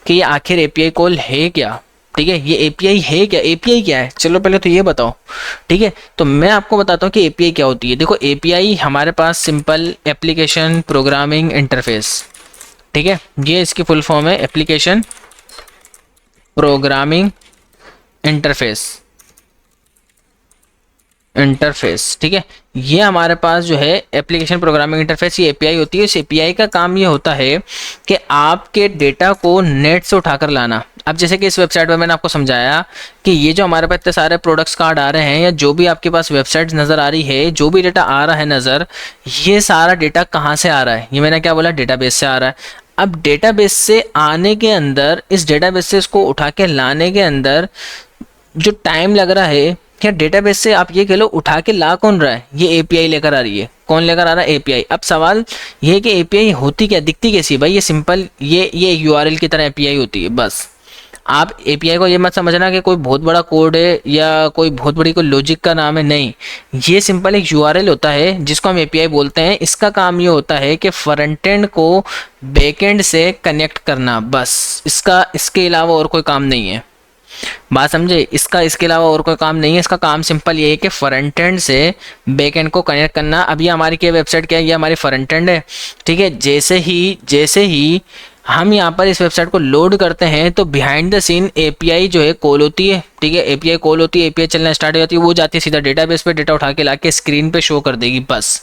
कि ये आखिर एपीआई कॉल है क्या, ठीक है, ये एपीआई है क्या, एपीआई क्या है, चलो पहले तो ये बताओ, ठीक है। तो मैं आपको बताता हूँ कि एपीआई क्या होती है। देखो एपीआई हमारे पास सिंपल एप्लीकेशन प्रोग्रामिंग इंटरफेस, ठीक है, ये इसकी फुल फॉर्म है, एप्लीकेशन प्रोग्रामिंग इंटरफेस, ठीक है। ये हमारे पास जो है एप्लीकेशन प्रोग्रामिंग इंटरफेस, ये एपीआई होती है। इस एपीआई का काम ये होता है कि आपके डेटा को नेट से उठाकर लाना। अब जैसे कि इस वेबसाइट पर मैंने आपको समझाया कि ये जो हमारे पास इतने सारे प्रोडक्ट्स कार्ड आ रहे हैं या जो भी आपके पास वेबसाइट्स नज़र आ रही है, जो भी डेटा आ रहा है नज़र, ये सारा डेटा कहाँ से आ रहा है, ये मैंने क्या बोला, डेटाबेस से आ रहा है। अब डेटाबेस से आने के अंदर, इस डेटाबेस से इसको उठा के लाने के अंदर जो टाइम लग रहा है, क्या डेटाबेस से आप ये कह लो उठा के ला कौन रहा है, ये एपीआई लेकर आ रही है। कौन लेकर आ रहा है, एपीआई। अब सवाल ये है कि एपीआई होती क्या, दिखती कैसी है भाई, ये सिंपल ये यूआरएल की तरह एपीआई होती है बस। आप एपीआई को ये मत समझना कि कोई बहुत बड़ा कोड है या कोई बहुत बड़ी कोई लॉजिक का नाम है, नहीं, ये सिंपल एक यूआरएल होता है जिसको हम एपीआई बोलते हैं। इसका काम ये होता है कि फ्रंट एंड को बैक एंड से कनेक्ट करना, बस, इसके अलावा और कोई काम नहीं है, बात समझे, इसके अलावा और कोई काम नहीं है। इसका काम सिंपल ये है कि फ्रंट एंड से बैक एंड को कनेक्ट करना। अभी हमारी क्या वेबसाइट क्या है, ये हमारी फ्रंट एंड है, ठीक है। जैसे ही हम यहाँ पर इस वेबसाइट को लोड करते हैं तो बिहाइंड द सीन एपीआई जो है कॉल होती है, ठीक है, एपीआई कॉल होती है, एपीआई चलना स्टार्ट हो जाती है, वो जाती है सीधा डेटाबेस पे, डेटा उठा के ला के स्क्रीन पे शो कर देगी, बस।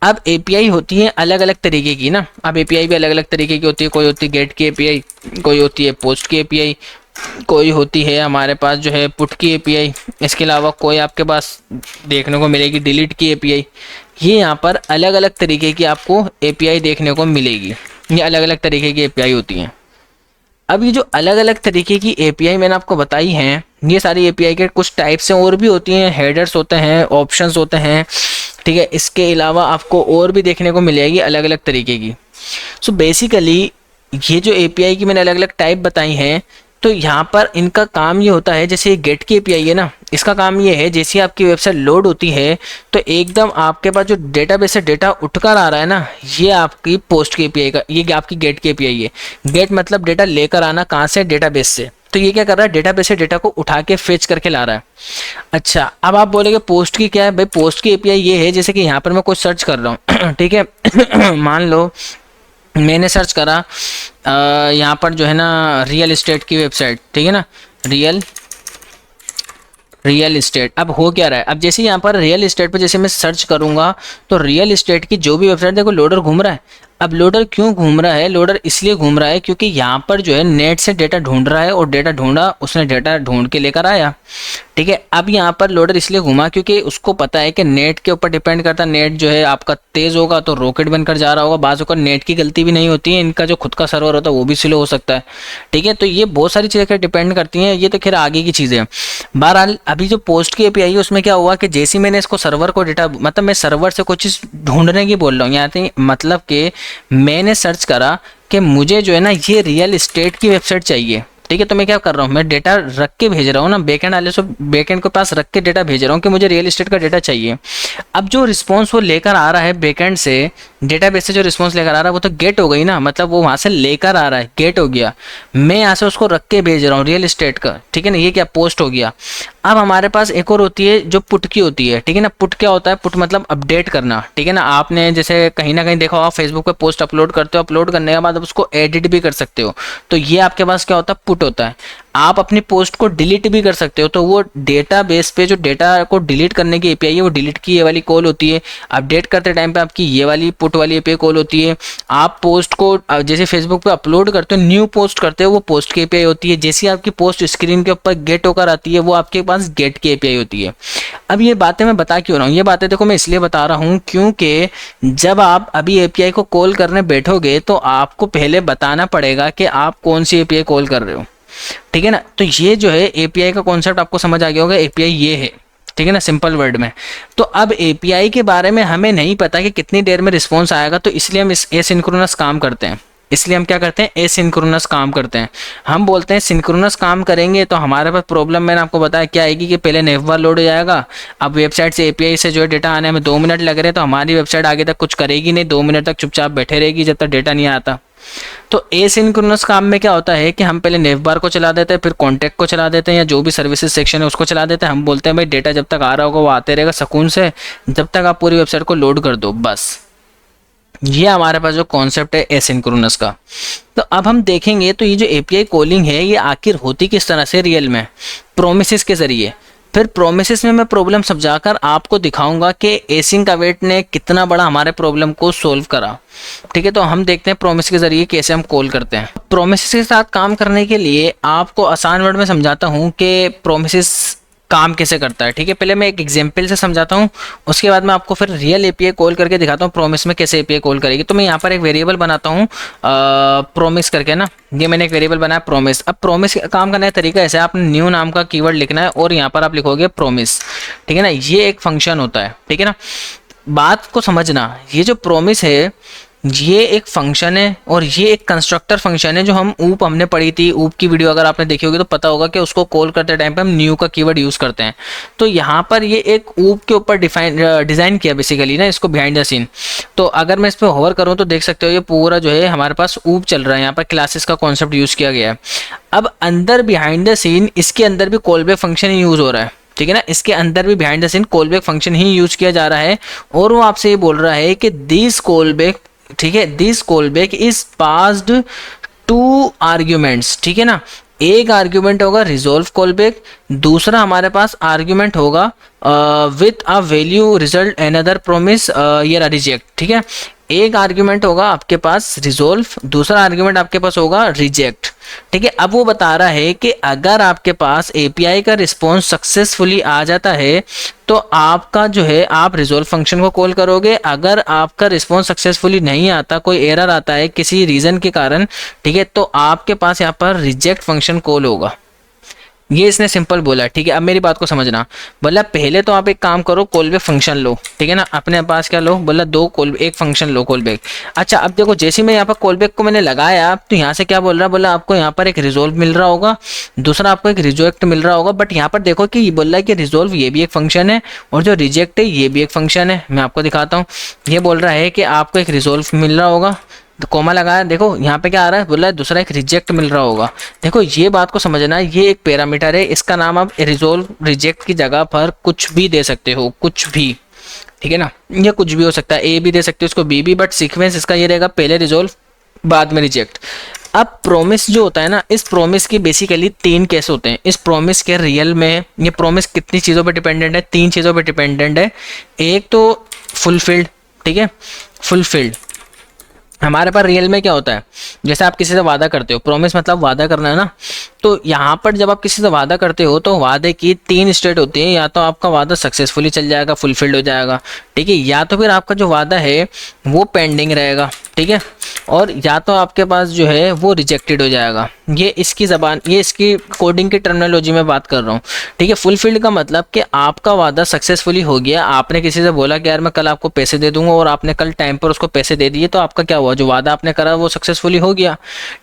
अब एपीआई होती है अलग अलग तरीके की ना, अब एपीआई भी अलग अलग तरीके की होती है, कोई होती है गेट की एपीआई, कोई होती है पोस्ट की एपीआई, कोई होती है हमारे पास जो है पुट की एपीआई, इसके अलावा कोई आपके पास देखने को मिलेगी डिलीट की एपीआई। ये यहाँ पर अलग अलग तरीके की आपको एपीआई देखने को मिलेगी, ये अलग अलग तरीके की एपीआई होती हैं। अब ये जो अलग अलग तरीके की एपीआई मैंने आपको बताई हैं, ये सारी एपीआई के कुछ टाइप्स हैं और भी होती हैं, हेडर्स होते हैं, ऑप्शंस होते हैं, ठीक है। इसके अलावा आपको और भी देखने को मिलेगी अलग अलग तरीके की। सो बेसिकली ये जो एपीआई की मैंने अलग अलग टाइप बताई हैं, तो यहाँ पर इनका काम ये होता है, जैसे गेट की एपीआई है ना, इसका काम ये है जैसे आपकी वेबसाइट लोड होती है तो एकदम आपके पास जो डेटाबेस से डेटा उठकर आ रहा है ना, ये आपकी पोस्ट की एपीआई का, ये आपकी गेट की एपीआई है। गेट मतलब डेटा लेकर आना, कहाँ से, डेटाबेस से। तो ये क्या कर रहा है, डेटाबेस से डेटा को उठा के फेच करके ला रहा है। अच्छा, अब आप बोलेंगे पोस्ट की क्या है भाई, पोस्ट की एपीआई ये है जैसे कि यहाँ पर मैं कुछ सर्च कर रहा हूँ ठीक है मान लो मैंने सर्च करा यहाँ पर जो है ना रियल इस्टेट की वेबसाइट, ठीक है ना, रियल इस्टेट। अब हो क्या रहा है, अब जैसे यहाँ पर रियल इस्टेट पर जैसे मैं सर्च करूँगा तो रियल इस्टेट की जो भी वेबसाइट देखो लोडर घूम रहा है। अब लोडर क्यों घूम रहा है, लोडर इसलिए घूम रहा है क्योंकि यहाँ पर जो है नेट से डेटा ढूंढ रहा है और डेटा ढूंढा, उसने डेटा ढूंढ के लेकर आया, ठीक है। अब यहाँ पर लोडर इसलिए घूमा क्योंकि उसको पता है कि नेट के ऊपर डिपेंड करता है, नेट जो है आपका तेज़ होगा तो रॉकेट बनकर जा रहा होगा, बाज़ अगर नेट की गलती भी नहीं होती है, इनका जो खुद का सर्वर होता है वो भी स्लो हो सकता है, ठीक है। तो ये बहुत सारी चीज़ें डिपेंड करती हैं, ये तो खैर आगे की चीज़ें हैं। बहरहाल अभी जो पोस्ट की एपीआई है उसमें क्या हुआ कि जैसे मैंने इसको सर्वर को डेटा, मतलब मैं सर्वर से कुछ चीज़ ढूंढने की बोल रहा हूँ, यहाँ मतलब कि मैंने सर्च करा कि मुझे जो है ना ये रियल इस्टेट की वेबसाइट चाहिए, ठीक है। तो मैं क्या कर रहा हूँ, मैं डेटा रख के भेज रहा हूँ ना, बैकएंड वाले से बैकएंड के पास रख के डेटा भेज रहा हूँ कि मुझे रियल इस्टेट का डेटा चाहिए। अब जो रिस्पॉन्स वो लेकर आ रहा है बैकएंड से, डेटाबेस से जो रिस्पॉन्स लेकर आ रहा है वो तो गेट हो गई ना, मतलब वो वहाँ से लेकर आ रहा है, गेट हो गया। मैं यहाँ से उसको रख के भेज रहा हूँ रियल इस्टेट का, ठीक है ना, ये क्या पोस्ट हो गया। अब हमारे पास एक और होती है जो पुट की होती है, ठीक है ना। पुट क्या होता है, पुट मतलब अपडेट करना, ठीक है ना। आपने जैसे कहीं ना कहीं देखा हो, आप फेसबुक पे पोस्ट अपलोड करते हो, अपलोड करने के बाद आप उसको एडिट भी कर सकते हो, तो ये आपके पास क्या होता है, पुट होता है। आप अपनी पोस्ट को डिलीट भी कर सकते हो। तो वो डेटाबेस पे जो डेटा को डिलीट करने की एपीआई है, वो डिलीट की ये वाली कॉल होती है। अपडेट करते टाइम पे आपकी ये वाली पुट वाली एपीआई कॉल होती है। आप पोस्ट को जैसे फेसबुक पे अपलोड करते हो, न्यू पोस्ट करते हो, वो पोस्ट की एपीआई होती है। जैसी आपकी पोस्ट स्क्रीन के ऊपर गेट होकर आती है, वो आपके पास गेट की एपीआई होती है। अब ये बातें मैं बता क्यों रहा हूँ, ये बातें देखो मैं इसलिए बता रहा हूँ क्योंकि जब आप अभी एपीआई को कॉल करने बैठोगे तो आपको पहले बताना पड़ेगा कि आप कौन सी एपीआई कॉल कर रहे हो, ठीक है ना। तो ये जो है एपीआई का कॉन्सेप्ट आपको समझ आ गया होगा, एपीआई ये है, ठीक है ना, सिंपल वर्ड में। तो अब एपीआई के बारे में हमें नहीं पता कि कितनी देर में रिस्पॉन्स आएगा, तो इसलिए हम इस एसिंक्रोनस काम करते हैं। इसलिए हम क्या करते हैं, एसिंक्रोनस काम करते हैं। हम बोलते हैं सिंक्रोनस काम करेंगे तो हमारे पास प्रॉब्लम मैंने आपको बताया क्या आएगी कि पहले नेटवर्क लोड हो जाएगा। अब वेबसाइट से एपीआई से जो है डेटा आने में 2 मिनट लग रहे हैं, तो हमारी वेबसाइट आगे तक कुछ करेगी नहीं, 2 मिनट तक चुपचाप बैठे रहेगी जब तक डेटा नहीं आता। तो एसिंक्रोनस काम में क्या होता है कि हम पहले नेवबार को चला देते हैं, फिर कॉन्टैक्ट को चला देते हैं, या जो भी सर्विसेज सेक्शन है उसको चला देते हैं। हम बोलते हैं भाई डेटा जब तक आ रहा होगा वो आते रहेगा सुकून से, जब तक आप पूरी वेबसाइट को लोड कर दो, बस। ये हमारे पास जो कॉन्सेप्ट है एसिंक्रोनस का। तो अब हम देखेंगे तो ये जो एपीआई कॉलिंग है ये आखिर होती किस तरह से रियल में, प्रोमिसेस के जरिए। फिर प्रोमिसेस में मैं प्रॉब्लम समझाकर आपको दिखाऊंगा कि एसिंक अवेट ने कितना बड़ा हमारे प्रॉब्लम को सोल्व करा, ठीक है। तो हम देखते हैं प्रोमिस के जरिए कैसे हम कॉल करते हैं। प्रोमिसेस के साथ काम करने के लिए आपको आसान वर्ड में समझाता हूँ कि प्रोमिसेस काम कैसे करता है, ठीक है। पहले मैं एक एग्जांपल से समझाता हूँ, उसके बाद मैं आपको फिर रियल एपीआई कॉल करके दिखाता हूँ प्रोमिस में कैसे एपीआई कॉल करेगी। तो मैं यहाँ पर एक वेरिएबल बनाता हूँ प्रोमिस करके ना, ये मैंने एक वेरिएबल बनाया प्रोमिस। अब प्रोमिस काम करने का तरीका ऐसे, आपने न्यू नाम का कीवर्ड लिखना है और यहाँ पर आप लिखोगे प्रोमिस, ठीक है ना। ये एक फंक्शन होता है, ठीक है ना। बात को समझना, ये जो प्रोमिस है ये एक फंक्शन है और ये एक कंस्ट्रक्टर फंक्शन है। जो हम ऊप हमने पढ़ी थी, ऊप की वीडियो अगर आपने देखी होगी तो पता होगा कि उसको कॉल करते टाइम पे हम न्यू का कीवर्ड यूज करते हैं। तो यहाँ पर ये एक ऊप के ऊपर डिजाइन किया बेसिकली ना, इसको बिहाइंड द सीन। तो अगर मैं इस पर होवर करूँ तो देख सकते हो ये पूरा जो है हमारे पास ऊप चल रहा है, यहाँ पर क्लासेस का कॉन्सेप्ट यूज किया गया है। अब अंदर बिहाइंड द सीन इसके अंदर भी कॉल बैक फंक्शन ही यूज हो रहा है, ठीक है ना। इसके अंदर भी behind the scene call back function ही यूज किया जा रहा है और वो आपसे ये बोल रहा है कि दिस कॉल बैक, ठीक है, this call back is passed to arguments, ठीक है ना। एक आर्ग्यूमेंट होगा रिजोल्व कॉल बैक, दूसरा हमारे पास आर्ग्यूमेंट होगा with a value result another promise या रिजेक्ट, ठीक है। एक आर्ग्यूमेंट होगा आपके पास रिजोल्व, दूसरा आर्ग्यूमेंट आपके पास होगा रिजेक्ट, ठीक है। अब वो बता रहा है कि अगर आपके पास एपीआई का रिस्पॉन्स सक्सेसफुली आ जाता है तो आपका जो है आप रिजोल्व फंक्शन को कॉल करोगे। अगर आपका रिस्पॉन्स सक्सेसफुली नहीं आता, कोई एरर आता है किसी रीजन के कारण, ठीक है, तो आपके पास यहाँ पर रिजेक्ट फंक्शन कॉल होगा। ये इसने सिंपल बोला, ठीक है। अब मेरी बात को समझना, बोला पहले तो आप एक काम करो, कॉल बैक फंक्शन लो, ठीक है ना। अपने पास क्या लो, बोला एक फंक्शन लो कॉल बैक। अच्छा, अब देखो जैसे मैं यहाँ पर कॉल बैक को मैंने लगाया तो यहाँ से क्या बोल रहा है, बोला आपको यहाँ पर एक रिजोल्व मिल रहा होगा, दूसरा आपको एक रिजेक्ट मिल रहा होगा। बट यहाँ पर देखो कि ये बोल रहा है कि रिजोल्व ये भी एक फंक्शन है और जो रिजेक्ट है ये भी एक फंक्शन है। मैं आपको दिखाता हूँ, ये बोल रहा है कि आपको एक रिजोल्व मिल रहा होगा, तो कोमा लगाया, देखो यहाँ पे क्या आ रहा है, बोल रहा है दूसरा एक रिजेक्ट मिल रहा होगा। देखो ये बात को समझना है, ये एक पैरामीटर है, इसका नाम आप रिजोल्व रिजेक्ट की जगह पर कुछ भी दे सकते हो, कुछ भी, ठीक है ना। ये कुछ भी हो सकता है, ए भी दे सकते हो इसको, बी भी, बट सीक्वेंस इसका ये रहेगा, पहले रिजोल्व बाद में रिजेक्ट। अब प्रोमिस जो होता है ना, इस प्रोमिस की बेसिकली 3 केस होते हैं। इस प्रोमिस के रियल में ये प्रोमिस कितनी चीज़ों पे डिपेंडेंट है, 3 चीज़ों पे डिपेंडेंट है। एक तो फुलफिल्ड, ठीक है, फुलफिल्ड। हमारे पास रियल में क्या होता है, जैसे आप किसी से वादा करते हो, प्रोमिस मतलब वादा करना है ना। तो यहाँ पर जब आप किसी से वादा करते हो तो वादे की 3 स्टेट होती है, या तो आपका वादा सक्सेसफुली चल जाएगा, फुलफिल्ड हो जाएगा, ठीक है, या तो फिर आपका जो वादा है वो पेंडिंग रहेगा, ठीक है, और या तो आपके पास जो है वो रिजेक्टेड हो जाएगा। ये इसकी ज़बान, ये इसकी कोडिंग की टर्मिनोलॉजी में बात कर रहा हूँ, ठीक है। फुलफिल्ड का मतलब कि आपका वादा सक्सेसफुली हो गया, आपने किसी से बोला कि यार मैं कल आपको पैसे दे दूंगा और आपने कल टाइम पर उसको पैसे दे दिए, तो आपका क्या हुआ, जो वादा आपने करा वो सक्सेसफुली हो गया,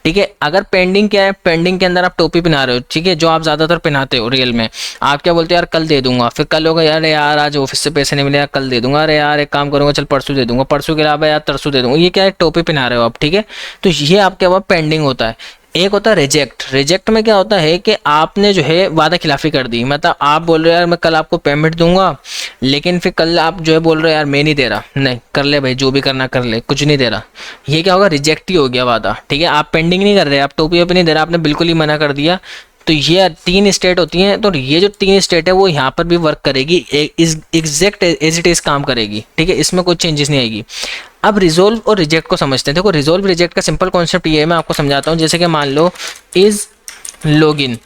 ठीक है। अगर पेंडिंग क्या है, पेंडिंग के अंदर आप टोपी पहना रहे हो, ठीक है, जो आप ज़्यादातर पहनाते हो रियल में, आप क्या बोलते हो, यार कल दे दूंगा, फिर कल होगा, यार आज ऑफिस से पैसे नहीं मिले, कल दे दूंगा, अरे यार एक काम करूंगा, चल परसों दे दूंगा, परसों के अलावा यार तरसों दे दूंगा। ये क्या है, टोपी पहना रहे हो आप, ठीक है। तो ये आपके वहाँ पेंडिंग होता है। एक होता है रिजेक्ट। रिजेक्ट में क्या होता है कि आपने जो है वादा खिलाफी कर दी, मतलब आप बोल रहे हो यार मैं कल आपको पेमेंट दूंगा, लेकिन फिर कल आप जो है बोल रहे हो यार मैं नहीं दे रहा, नहीं कर ले भाई जो भी करना कर ले, कुछ नहीं दे रहा। ये क्या होगा, रिजेक्ट ही हो गया वादा, ठीक है। आप पेंडिंग नहीं कर रहे, आप टोपी पे नहीं दे रहे, आपने बिल्कुल ही मना कर दिया, तो ये 3 स्टेट होती हैं, तो ये जो 3 स्टेट है वो यहाँ पर भी वर्क करेगी, एग्जैक्ट एज इट इज काम करेगी, ठीक है, इसमें कोई चेंजेस नहीं आएगी। अब रिजोल्व और रिजेक्ट को समझते हैं। देखो रिजोल्व रिजेक्ट का सिंपल कॉन्सेप्ट ये है, मैं आपको समझाता हूँ। जैसे कि मान लो इज लॉगिन,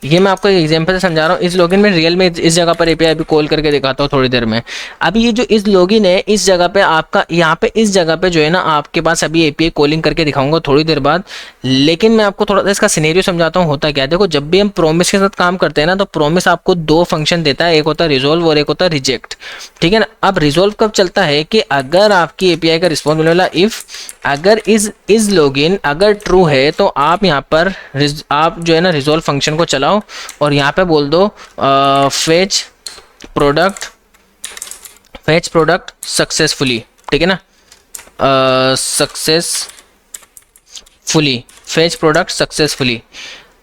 ये मैं आपको एक एग्जांपल से समझा रहा हूँ। इस लॉगिन में रियल में इस जगह पर एपीआई भी कॉल करके दिखाता हूँ थोड़ी देर में। अभी ये जो इस लॉगिन है, इस जगह पे आपका यहाँ पे इस जगह पे जो है ना आपके पास अभी एपीआई कॉलिंग करके दिखाऊंगा थोड़ी देर बाद। लेकिन मैं आपको थोड़ा सा इसका सिनेरियो समझाता हूँ होता क्या है। देखो जब भी हम प्रोमिस के साथ काम करते हैं ना, तो प्रोमिस आपको 2 फंक्शन देता है, एक होता है रिजोल्व और एक होता है रिजेक्ट, ठीक है ना। अब रिजोल्व कब चलता है कि अगर आपकी एपीआई का रिस्पॉन्स मिलने वाला इफ अगर इज लॉगिन अगर ट्रू है, तो आप यहाँ पर आप जो है ना रिजोल्व फंक्शन को चलाओ और यहाँ पे बोल दो फेच प्रोडक्ट सक्सेसफुली, ठीक है ना, सक्सेसफुली फेच प्रोडक्ट सक्सेसफुली।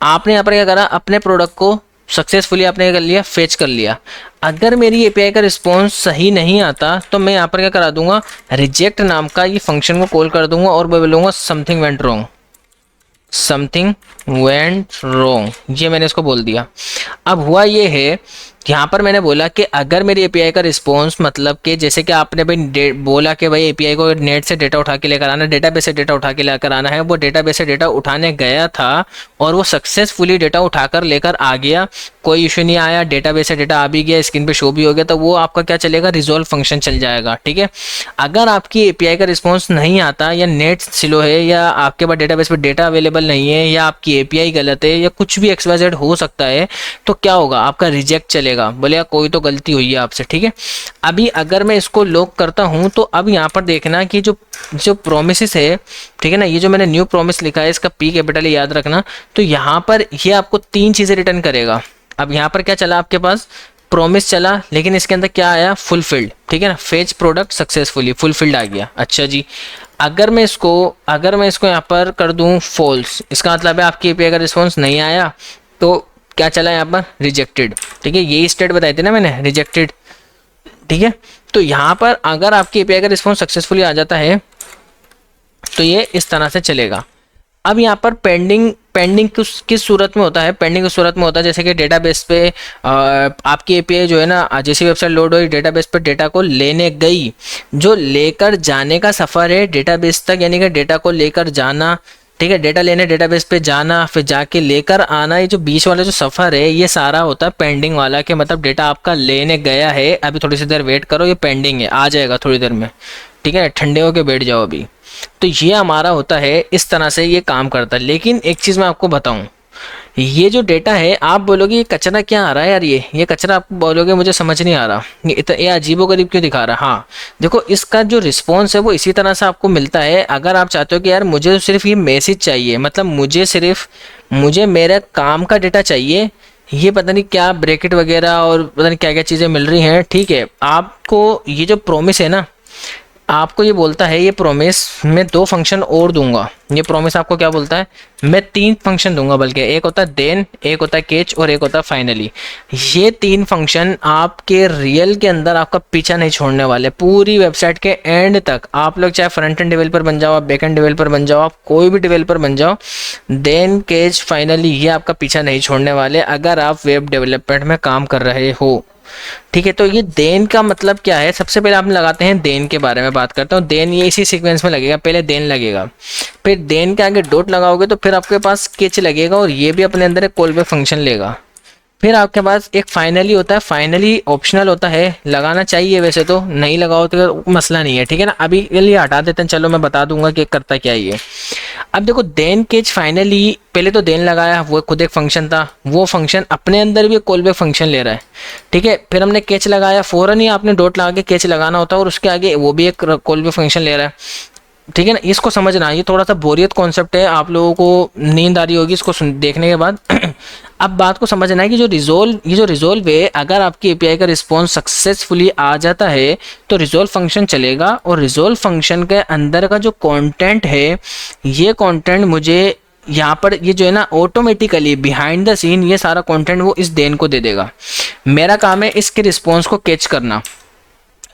आपने यहाँ पर क्या करा, अपने प्रोडक्ट को सक्सेसफुली आपने कर लिया, फेच कर लिया। अगर मेरी एपीआई का रिस्पॉन्स सही नहीं आता तो मैं यहाँ पर क्या करा दूंगा, रिजेक्ट नाम का ये फंक्शन को कॉल कर दूंगा और मैं बोलूँगा समथिंग वेंट रॉन्ग, ये मैंने इसको बोल दिया। अब हुआ ये है, यहाँ पर मैंने बोला कि अगर मेरी एपीआई का रिस्पॉन्स मतलब कि जैसे कि आपने भाई बोला कि भाई एपीआई को नेट से डेटा उठा के लेकर आना, डेटाबेस से डेटा उठा के लेकर आना है, वो डेटाबेस से डेटा उठाने गया था और वो सक्सेसफुली डेटा उठाकर लेकर आ गया, कोई इशू नहीं आया, डेटाबेस से डेटा आ भी गया, स्क्रीन पे शो भी हो गया, तो वो आपका क्या चलेगा, रिजोल्व फंक्शन चल जाएगा, ठीक है। अगर आपकी एपीआई का रिस्पॉन्स नहीं आता या नेट स्लो है या आपके पास डेटाबेस पे डेटा अवेलेबल नहीं है या आपकी एपीआई गलत है या कुछ भी XYZ हो सकता है, तो क्या होगा, आपका रिजेक्ट चलेगा, बोलेगा कोई तो गलती हुई है आपसे, ठीक है। अभी अगर मैं इसको लॉक करता हूं तो अब यहाँ पर देखना कि जो प्रोमिस है, ठीक है ना, ये जो मैंने न्यू प्रोमिस लिखा है इसका P कैपिटल याद रखना, तो यहाँ पर ये आपको 3 चीजें रिटर्न करेगा। अब यहाँ पर क्या चला आपके पास, प्रोमिस चला, लेकिन इसके अंदर क्या आया, फुलफिल्ड, ठीक है ना, फेच प्रोडक्ट सक्सेसफुली फुलफिल्ड आ गया। अच्छा जी, अगर मैं इसको यहाँ पर कर दूं फॉल्स, इसका मतलब है आपकी एपीआई का रिस्पॉन्स नहीं आया, तो क्या चला यहाँ पर, रिजेक्टेड, ठीक है, यही स्टेट बताए थे ना मैंने, रिजेक्टेड, ठीक है। तो यहाँ पर अगर आपकी एपीआई का रिस्पॉन्स सक्सेसफुली आ जाता है तो ये इस तरह से चलेगा। अब यहाँ पर पेंडिंग किस सूरत में होता है, पेंडिंग की सूरत में होता है जैसे कि डेटाबेस पे आपकी एपीआई जो है ना, जैसी वेबसाइट लोड हुई, डेटाबेस पे डेटा को लेने गई, जो लेकर जाने का सफ़र है डेटाबेस तक, यानी कि डेटा को लेकर जाना, ठीक है, डेटा लेने डेटाबेस पे जाना, फिर जाके लेकर आना, ये जो बीच वाला जो सफ़र है ये सारा होता है पेंडिंग वाला, कि मतलब डेटा आपका लेने गया है, अभी थोड़ी सी देर वेट करो, ये पेंडिंग है, आ जाएगा थोड़ी देर में, ठीक है, ठंडे होके बैठ जाओ अभी। तो ये हमारा होता है, इस तरह से ये काम करता है। लेकिन एक चीज़ मैं आपको बताऊं, ये जो डेटा है, आप बोलोगे ये कचरा क्या आ रहा है यार, ये कचरा आप बोलोगे मुझे समझ नहीं आ रहा, ये अजीबोगरीब क्यों दिखा रहा है। हाँ देखो, इसका जो रिस्पॉन्स है वो इसी तरह से आपको मिलता है। अगर आप चाहते हो कि यार मुझे सिर्फ ये मैसेज चाहिए, मतलब मुझे मेरे काम का डेटा चाहिए, ये पता नहीं क्या ब्रैकेट वगैरह और पता नहीं क्या क्या चीज़ें मिल रही हैं, ठीक है, आपको ये जो प्रोमिस है ना, आपको ये बोलता है, ये प्रोमिस मैं 2 फंक्शन और दूंगा। ये प्रोमिस आपको क्या बोलता है, मैं 3 फंक्शन दूंगा, बल्कि एक होता है देन, एक होता है कैच और एक होता है फाइनली। ये 3 फंक्शन आपके रियल के अंदर आपका पीछा नहीं छोड़ने वाले, पूरी वेबसाइट के एंड तक। आप लोग चाहे फ्रंट एंड डेवलपर बन जाओ, आप बैक एंड डेवलपर बन जाओ, आप कोई भी डेवलपर बन जाओ, देन कैच फाइनली ये आपका पीछा नहीं छोड़ने वाले अगर आप वेब डेवलपमेंट में काम कर रहे हो, ठीक है। तो ये देन का मतलब क्या है, सबसे पहले आप लगाते हैं देन के बारे में बात करता हूँ। देन ये इसी सीक्वेंस में लगेगा, पहले देन लगेगा, फिर देन के आगे डॉट लगाओगे तो फिर आपके पास कैच लगेगा और ये भी अपने अंदर एक कॉल बैक फंक्शन लेगा। फिर आपके पास एक फाइनली होता है, फाइनली ऑप्शनल होता है, लगाना चाहिए वैसे तो, नहीं लगाओ तो मसला नहीं है, ठीक है ना। अभी के लिए हटा देते हैं, चलो मैं बता दूंगा कि करता क्या ये। अब देखो देन कैच फाइनली, पहले तो देन लगाया, वो खुद एक फंक्शन था, वो फंक्शन अपने अंदर भी कॉल बैक फंक्शन ले रहा है, ठीक है। फिर हमने कैच लगाया, फौरन ही आपने डॉट लगा के कैच लगाना होता है और उसके आगे वो भी एक कॉल बैक फंक्शन ले रहा है, ठीक है ना। इसको समझना, ये थोड़ा सा बोरियत कॉन्सेप्ट है, आप लोगों को नींद आ रही होगी इसको देखने के बाद। अब बात को समझना है कि ये जो रिजोल्व है, अगर आपकी एपीआई का रिस्पॉन्स सक्सेसफुली आ जाता है तो रिजोल्व फंक्शन चलेगा और रिजोल्व फंक्शन के अंदर का जो कंटेंट है, ये कंटेंट मुझे यहाँ पर ये जो है ना ऑटोमेटिकली बिहाइंड द सीन ये सारा कंटेंट वो इस देन को दे देगा। मेरा काम है इसके रिस्पॉन्स को कैच करना,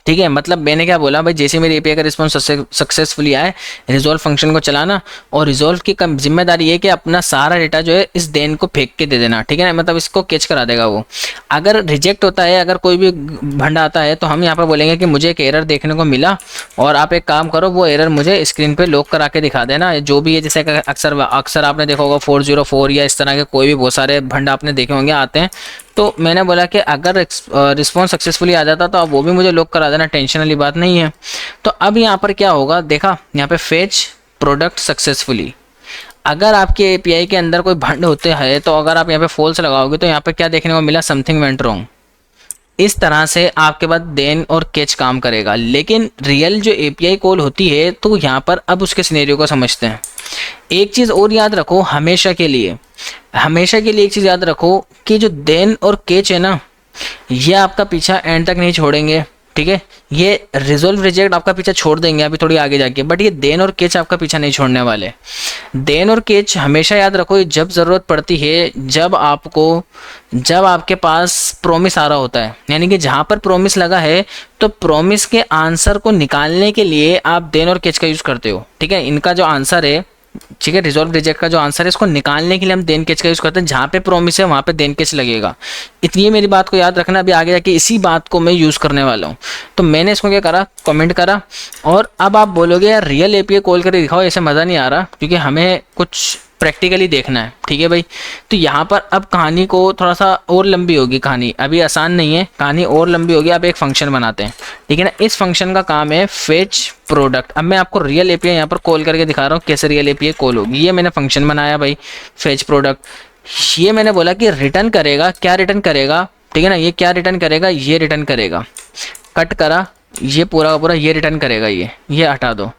ठीक है, मतलब मैंने क्या बोला भाई, जैसे मेरी एपीआई का रिस्पॉन्स सक्सेसफुली आए, रिजॉल्व फंक्शन को चलाना, और रिजॉल्व की कम जिम्मेदारी है कि अपना सारा डेटा जो है इस देन को फेंक के दे देना, ठीक है ना, मतलब इसको कैच करा देगा वो। अगर रिजेक्ट होता है, अगर कोई भी भंडा आता है, तो हम यहाँ पर बोलेंगे कि मुझे एक एरर देखने को मिला और आप एक काम करो, वो एरर मुझे स्क्रीन पे लॉक करा के दिखा देना, जो भी है। जैसे अक्सर अक्सर आपने देखा होगा 404 या इस तरह के कोई भी बहुत सारे भंडा आपने देखे होंगे आते हैं। तो मैंने बोला कि अगर रिस्पॉन्स सक्सेसफुली आ जाता तो आप वो भी मुझे लॉक करा देना, टेंशन वाली बात नहीं है। तो अब यहाँ पर क्या होगा, देखा यहाँ पे फेच प्रोडक्ट सक्सेसफुली। अगर आपके एपीआई के अंदर कोई भंड होते हैं, तो अगर आप यहाँ पे फॉल्स लगाओगे तो यहाँ पे क्या देखने को मिला, समथिंग वेंट रॉन्ग। इस तरह से आपके पास देन और कैच काम करेगा। लेकिन रियल जो एपीआई कॉल होती है, तो यहाँ पर अब उसके सिनेरियो को समझते हैं। एक चीज़ और याद रखो, हमेशा के लिए एक चीज़ याद रखो कि जो देन और कैच है ना, ये आपका पीछा एंड तक नहीं छोड़ेंगे, ठीक है। ये रिजोल्व रिजेक्ट आपका पीछा छोड़ देंगे अभी थोड़ी आगे जाके, बट ये देन और कैच आपका पीछा नहीं छोड़ने वाले। देन और कैच हमेशा याद रखो, जब ज़रूरत पड़ती है, जब आपके पास प्रॉमिस आ रहा होता है, यानी कि जहाँ पर प्रॉमिस लगा है, तो प्रॉमिस के आंसर को निकालने के लिए आप देन और कैच का यूज़ करते हो, ठीक है। इनका जो आंसर है, ठीक है, रिजॉल्व रिजेक्ट का जो आंसर है, इसको निकालने के लिए हम देन कैच का यूज़ करते हैं। जहाँ पे प्रॉमिस है वहाँ पे देन कैच लगेगा। इतनी मेरी बात को याद रखना, अभी आगे जाके इसी बात को मैं यूज़ करने वाला हूँ। तो मैंने इसको क्या करा, कमेंट करा। और अब आप बोलोगे यार रियल एपीआई कॉल करके दिखाओ, ऐसे मज़ा नहीं आ रहा, क्योंकि हमें कुछ प्रैक्टिकली देखना है, ठीक है भाई। तो यहाँ पर अब कहानी को थोड़ा सा और लंबी होगी, कहानी अभी आसान नहीं है, कहानी और लंबी होगी। अब एक फंक्शन बनाते हैं, ठीक है ना। इस फंक्शन का काम है फेच प्रोडक्ट। अब मैं आपको रियल एपीआई यहाँ पर कॉल करके दिखा रहा हूँ कैसे रियल एपीआई कॉल होगी। ये मैंने फंक्शन बनाया भाई, फेच प्रोडक्ट। ये मैंने बोला कि रिटर्न करेगा, क्या रिटर्न करेगा, ठीक है ना। ये क्या रिटर्न करेगा, ये रिटर्न करेगा। कट करा, ये पूरा का पूरा ये रिटर्न करेगा। ये हटा दो,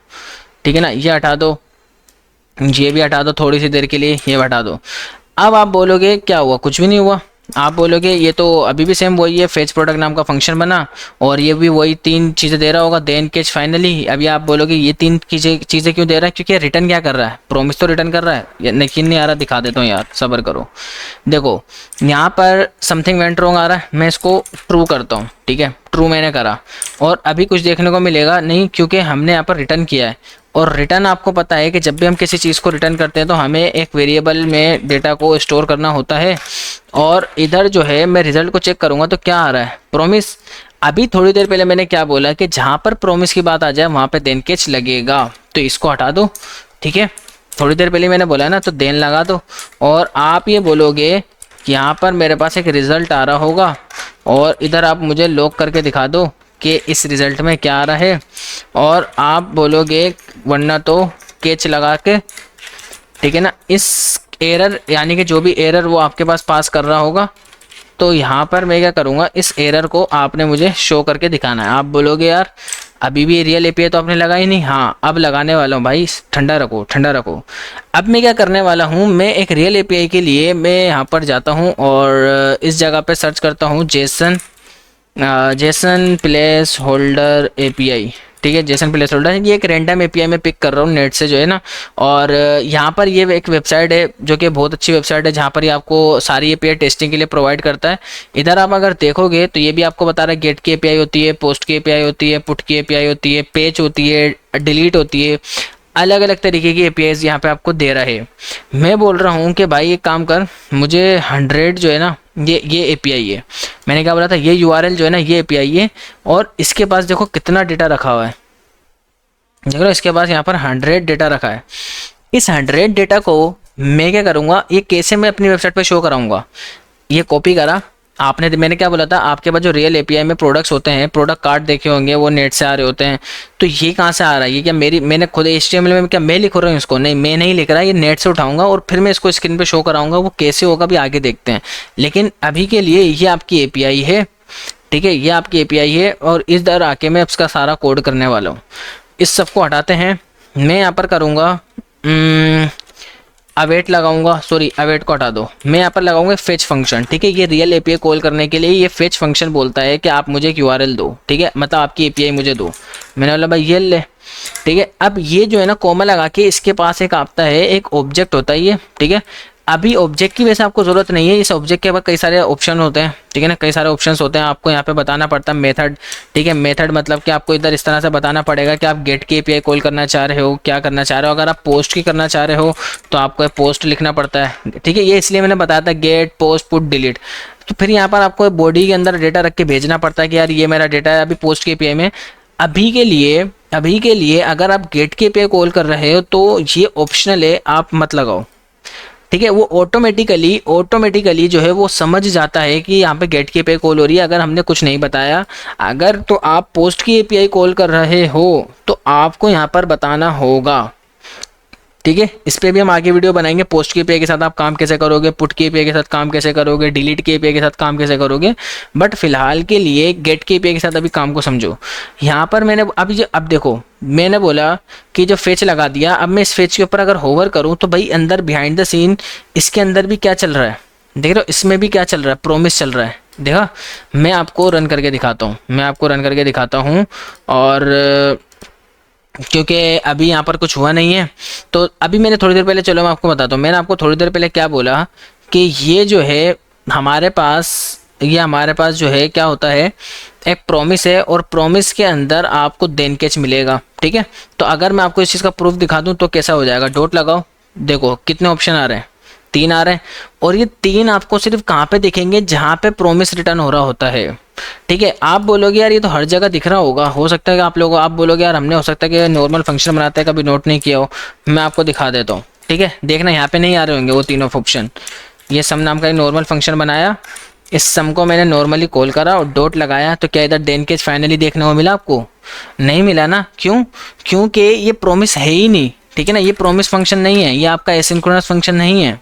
ठीक है ना, ये हटा दो, ये भी हटा दो थोड़ी सी देर के लिए, ये हटा दो। अब आप बोलोगे क्या हुआ, कुछ भी नहीं हुआ। आप बोलोगे ये तो अभी भी सेम वही है, फेच प्रोडक्ट नाम का फंक्शन बना और ये भी वही तीन चीज़ें दे रहा होगा, देन कैच फाइनली। अभी आप बोलोगे ये तीन चीज़ें क्यों दे रहा है, क्योंकि रिटर्न क्या कर रहा है, प्रॉमिस तो रिटर्न कर रहा है। यकीन नहीं आ रहा, दिखा देता हूँ यार, सब्र करो। देखो यहाँ पर समथिंग वेंट रॉन्ग आ रहा है, मैं इसको ट्रू करता हूँ, ठीक है। ट्रू मैंने करा और अभी कुछ देखने को मिलेगा नहीं, क्योंकि हमने यहाँ पर रिटर्न किया है। और रिटर्न आपको पता है कि जब भी हम किसी चीज़ को रिटर्न करते हैं तो हमें एक वेरिएबल में डेटा को स्टोर करना होता है। और इधर जो है मैं रिजल्ट को चेक करूँगा तो क्या आ रहा है, प्रॉमिस। अभी थोड़ी देर पहले मैंने क्या बोला कि जहाँ पर प्रॉमिस की बात आ जाए वहाँ पे देन कैच लगेगा, तो इसको हटा दो, ठीक है। थोड़ी देर पहले मैंने बोला ना, तो देन लगा दो। और आप ये बोलोगे कि यहाँ पर मेरे पास एक रिज़ल्ट आ रहा होगा और इधर आप मुझे लॉक करके दिखा दो कि इस रिज़ल्ट में क्या आ रहा है। और आप बोलोगे वरना तो कैच लगा के, ठीक है ना, इस एरर यानी कि जो भी एरर वो आपके पास कर रहा होगा, तो यहाँ पर मैं क्या करूँगा, इस एरर को आपने मुझे शो करके दिखाना है। आप बोलोगे यार अभी भी रियल एपीआई तो आपने लगा ही नहीं। हाँ अब लगाने वाला हूँ भाई, ठंडा रखो ठंडा रखो। अब मैं क्या करने वाला हूँ, मैं एक रियल एपीआई के लिए मैं यहाँ पर जाता हूँ और इस जगह पे सर्च करता हूँ जेसन प्लेस होल्डर एपीआई, ठीक है। जेसन प्लेस होल्डर, ये एक रैंडम एपीआई में पिक कर रहा हूँ नेट से जो है ना। और यहाँ पर ये एक वेबसाइट है जो कि बहुत अच्छी वेबसाइट है, जहाँ पर ये आपको सारी एपीआई टेस्टिंग के लिए प्रोवाइड करता है। इधर आप अगर देखोगे तो ये भी आपको बता रहा है गेट की एपीआई होती है, पोस्ट की एपीआई होती है, पुट की एपीआई होती है, पेज होती है, डिलीट होती है, अलग अलग तरीके की एपीआईज यहाँ पे आपको दे रहा है। मैं बोल रहा हूँ कि भाई एक काम कर, मुझे 100 जो है ना, ये एपीआई है। मैंने क्या बोला था, ये यूआरएल जो है ना ये एपीआई है। और इसके पास देखो कितना डेटा रखा हुआ है, देख लो इसके पास यहाँ पर 100 डेटा रखा है। इस 100 डेटा को मैं क्या करूँगा, ये कैसे मैं अपनी वेबसाइट पे शो कराऊंगा। ये कॉपी करा आपने, मैंने क्या बोला था, आपके पास जो रियल एपीआई में प्रोडक्ट्स होते हैं, प्रोडक्ट कार्ड देखे होंगे, वो नेट से आ रहे होते हैं। तो ये कहाँ से आ रहा है, ये क्या मैंने खुद HTML में क्या मैं लिख रहा हूँ इसको, नहीं मैं नहीं लिख रहा, ये नेट से उठाऊंगा और फिर मैं इसको स्क्रीन पे शो कराऊंगा। वो कैसे होगा भी आगे देखते हैं, लेकिन अभी के लिए ये आपकी एपीआई है, ठीक है, ये आपकी एपीआई है। और इस दर आके मैं इसका सारा कोड करने वाला हूँ। इस सबको हटाते हैं, मैं यहाँ पर करूँगा अवेट लगाऊंगा, सॉरी अवेट को हटा दो, मैं यहाँ पर लगाऊंगा फेच फंक्शन, ठीक है। ये रियल एपीआई कॉल करने के लिए ये फेच फंक्शन बोलता है कि आप मुझे एक यूआरएल दो, ठीक है, मतलब आपकी एपीआई मुझे दो। मैंने बोला भाई ये ले, ठीक है। अब ये जो है ना कोमा लगा के इसके पास एक आता है, एक ऑब्जेक्ट होता है ये, ठीक है। अभी ऑब्जेक्ट की वैसे आपको ज़रूरत नहीं है, इस ऑब्जेक्ट के बाद कई सारे ऑप्शन होते हैं, ठीक है ना, कई सारे ऑप्शंस होते हैं, आपको यहाँ पे बताना पड़ता है मेथड, ठीक है। मेथड मतलब कि आपको इधर इस तरह से बताना पड़ेगा कि आप गेट की एपीआई कॉल करना चाह रहे हो, क्या करना चाह रहे हो। अगर आप पोस्ट की करना चाह रहे हो तो आपको पोस्ट लिखना पड़ता है, ठीक है। ये इसलिए मैंने बताया था गेट, पोस्ट, पुट, डिलीट। तो फिर यहाँ पर आपको बॉडी के अंदर डेटा रख के भेजना पड़ता है कि यार ये मेरा डेटा है अभी पोस्ट की एपीआई में। अभी के लिए अगर आप गेट की एपीआई कॉल कर रहे हो तो ये ऑप्शनल है, आप मत लगाओ, ठीक है। वो ऑटोमेटिकली जो है वो समझ जाता है कि यहाँ पे गेट की एपीआई कॉल हो रही है, अगर हमने कुछ नहीं बताया। अगर तो आप पोस्ट की एपीआई कॉल कर रहे हो तो आपको यहाँ पर बताना होगा, ठीक है। इस पे भी हम आगे वीडियो बनाएंगे, पोस्ट की एपीआई के साथ आप काम कैसे करोगे, पुट की एपीआई के साथ काम कैसे करोगे, डिलीट की एपीआई के साथ काम कैसे करोगे। बट फिलहाल के लिए गेट की एपीआई के साथ अभी काम को समझो। यहाँ पर मैंने अब देखो, मैंने बोला कि जो फेच लगा दिया, अब मैं इस फेच के ऊपर अगर होवर करूँ तो भाई अंदर बिहाइंड द सीन इसके अंदर भी क्या चल रहा है, देख रहे हो, इसमें भी क्या चल रहा है, प्रोमिस चल रहा है। देखा, मैं आपको रन करके दिखाता हूँ और क्योंकि अभी यहाँ पर कुछ हुआ नहीं है तो अभी मैंने थोड़ी देर पहले, चलो मैं आपको बताता हूँ, मैंने आपको थोड़ी देर पहले क्या बोला कि ये जो है हमारे पास जो है क्या होता है, एक प्रॉमिस है और प्रॉमिस के अंदर आपको देन कैच मिलेगा, ठीक है। तो अगर मैं आपको इस चीज़ का प्रूफ दिखा दूँ तो कैसा हो जाएगा, डॉट लगाओ, देखो कितने ऑप्शन आ रहे हैं, 3 आ रहे हैं। और ये 3 आपको सिर्फ कहाँ पे दिखेंगे, जहाँ पे प्रॉमिस रिटर्न हो रहा होता है, ठीक है। आप बोलोगे यार ये तो हर जगह दिख रहा होगा, हो सकता है कि आप बोलोगे यार हमने हो सकता है कि नॉर्मल फंक्शन बनाते हैं कभी नोट नहीं किया हो, मैं आपको दिखा देता हूँ, ठीक है। देखना यहाँ पे नहीं आ रहे होंगे वो तीनों ऑप्शन। ये सम नाम का एक नॉर्मल फंक्शन बनाया, इस सम को मैंने नॉर्मली कॉल करा और डॉट लगाया, तो क्या इधर देन केस फाइनली देखने को मिला आपको, नहीं मिला ना, क्यों, क्योंकि ये प्रॉमिस है ही नहीं, ठीक है ना। ये प्रॉमिस फंक्शन नहीं है, ये आपका एसिंक्रोनस फंक्शन नहीं है,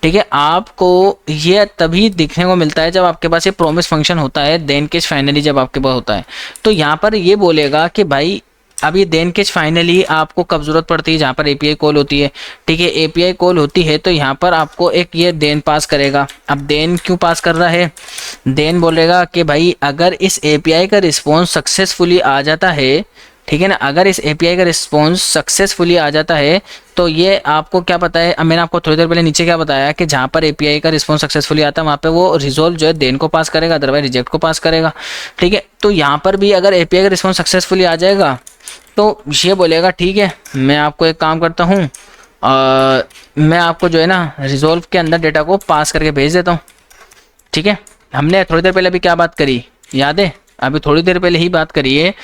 ठीक है। आपको ये तभी दिखने को मिलता है जब आपके पास ये प्रॉमिस फंक्शन होता है, देन केस फाइनली जब आपके पास होता है। तो यहाँ पर ये बोलेगा कि भाई अब ये देन केस फाइनली आपको कब जरूरत पड़ती है, जहाँ पर एपीआई कॉल होती है, ठीक है। एपीआई कॉल होती है तो यहाँ पर आपको एक ये देन पास करेगा। अब देन क्यों पास कर रहा है, देन बोलेगा कि भाई अगर इस एपीआई का रिस्पॉन्स सक्सेसफुली आ जाता है, ठीक है ना, अगर इस एपीआई का रिस्पॉन्स सक्सेसफुली आ जाता है तो ये आपको क्या पता है, अब मैंने आपको थोड़ी देर पहले नीचे क्या बताया कि जहाँ पर एपीआई का रिस्पॉन्स सक्सेसफुली आता है वहाँ पे वो रिजोल्व जो है देन को पास करेगा, अदरवाइज रिजेक्ट को पास करेगा, ठीक है। तो यहाँ पर भी अगर एपीआई का रिस्पॉन्स सक्सेसफुली आ जाएगा तो ये बोलेगा ठीक है, मैं आपको एक काम करता हूँ, मैं आपको जो है ना रिजोल्व के अंदर डेटा को पास करके भेज देता हूँ, ठीक है। हमने थोड़ी देर पहले अभी क्या बात करी, याद है, अभी थोड़ी देर पहले ही बात करी है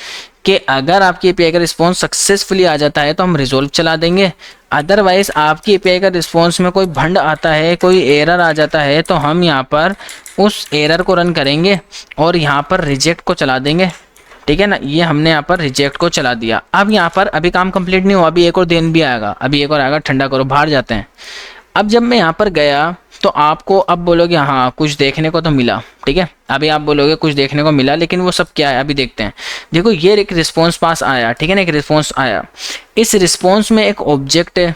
कि अगर आपकी एपीआई का रिस्पॉन्स सक्सेसफुली आ जाता है तो हम रिजोल्व चला देंगे, अदरवाइज आपकी एपीआई का रिस्पॉन्स में कोई भंड आता है, कोई एरर आ जाता है तो हम यहाँ पर उस एरर को रन करेंगे और यहाँ पर रिजेक्ट को चला देंगे, ठीक है ना। ये हमने यहाँ पर रिजेक्ट को चला दिया। अब यहाँ पर अभी काम कंप्लीट नहीं हुआ, अभी एक और दिन भी आएगा, अभी एक और आएगा, ठंडा करो, बाहर जाते हैं। अब जब मैं यहाँ पर गया तो आपको अब बोलोगे हाँ कुछ देखने को तो मिला, ठीक है। अभी आप बोलोगे कुछ देखने को मिला, लेकिन वो सब क्या है अभी देखते हैं। देखो ये एक रिस्पॉन्स पास आया, ठीक है ना, एक रिस्पॉन्स आया, इस रिस्पॉन्स में एक ऑब्जेक्ट है,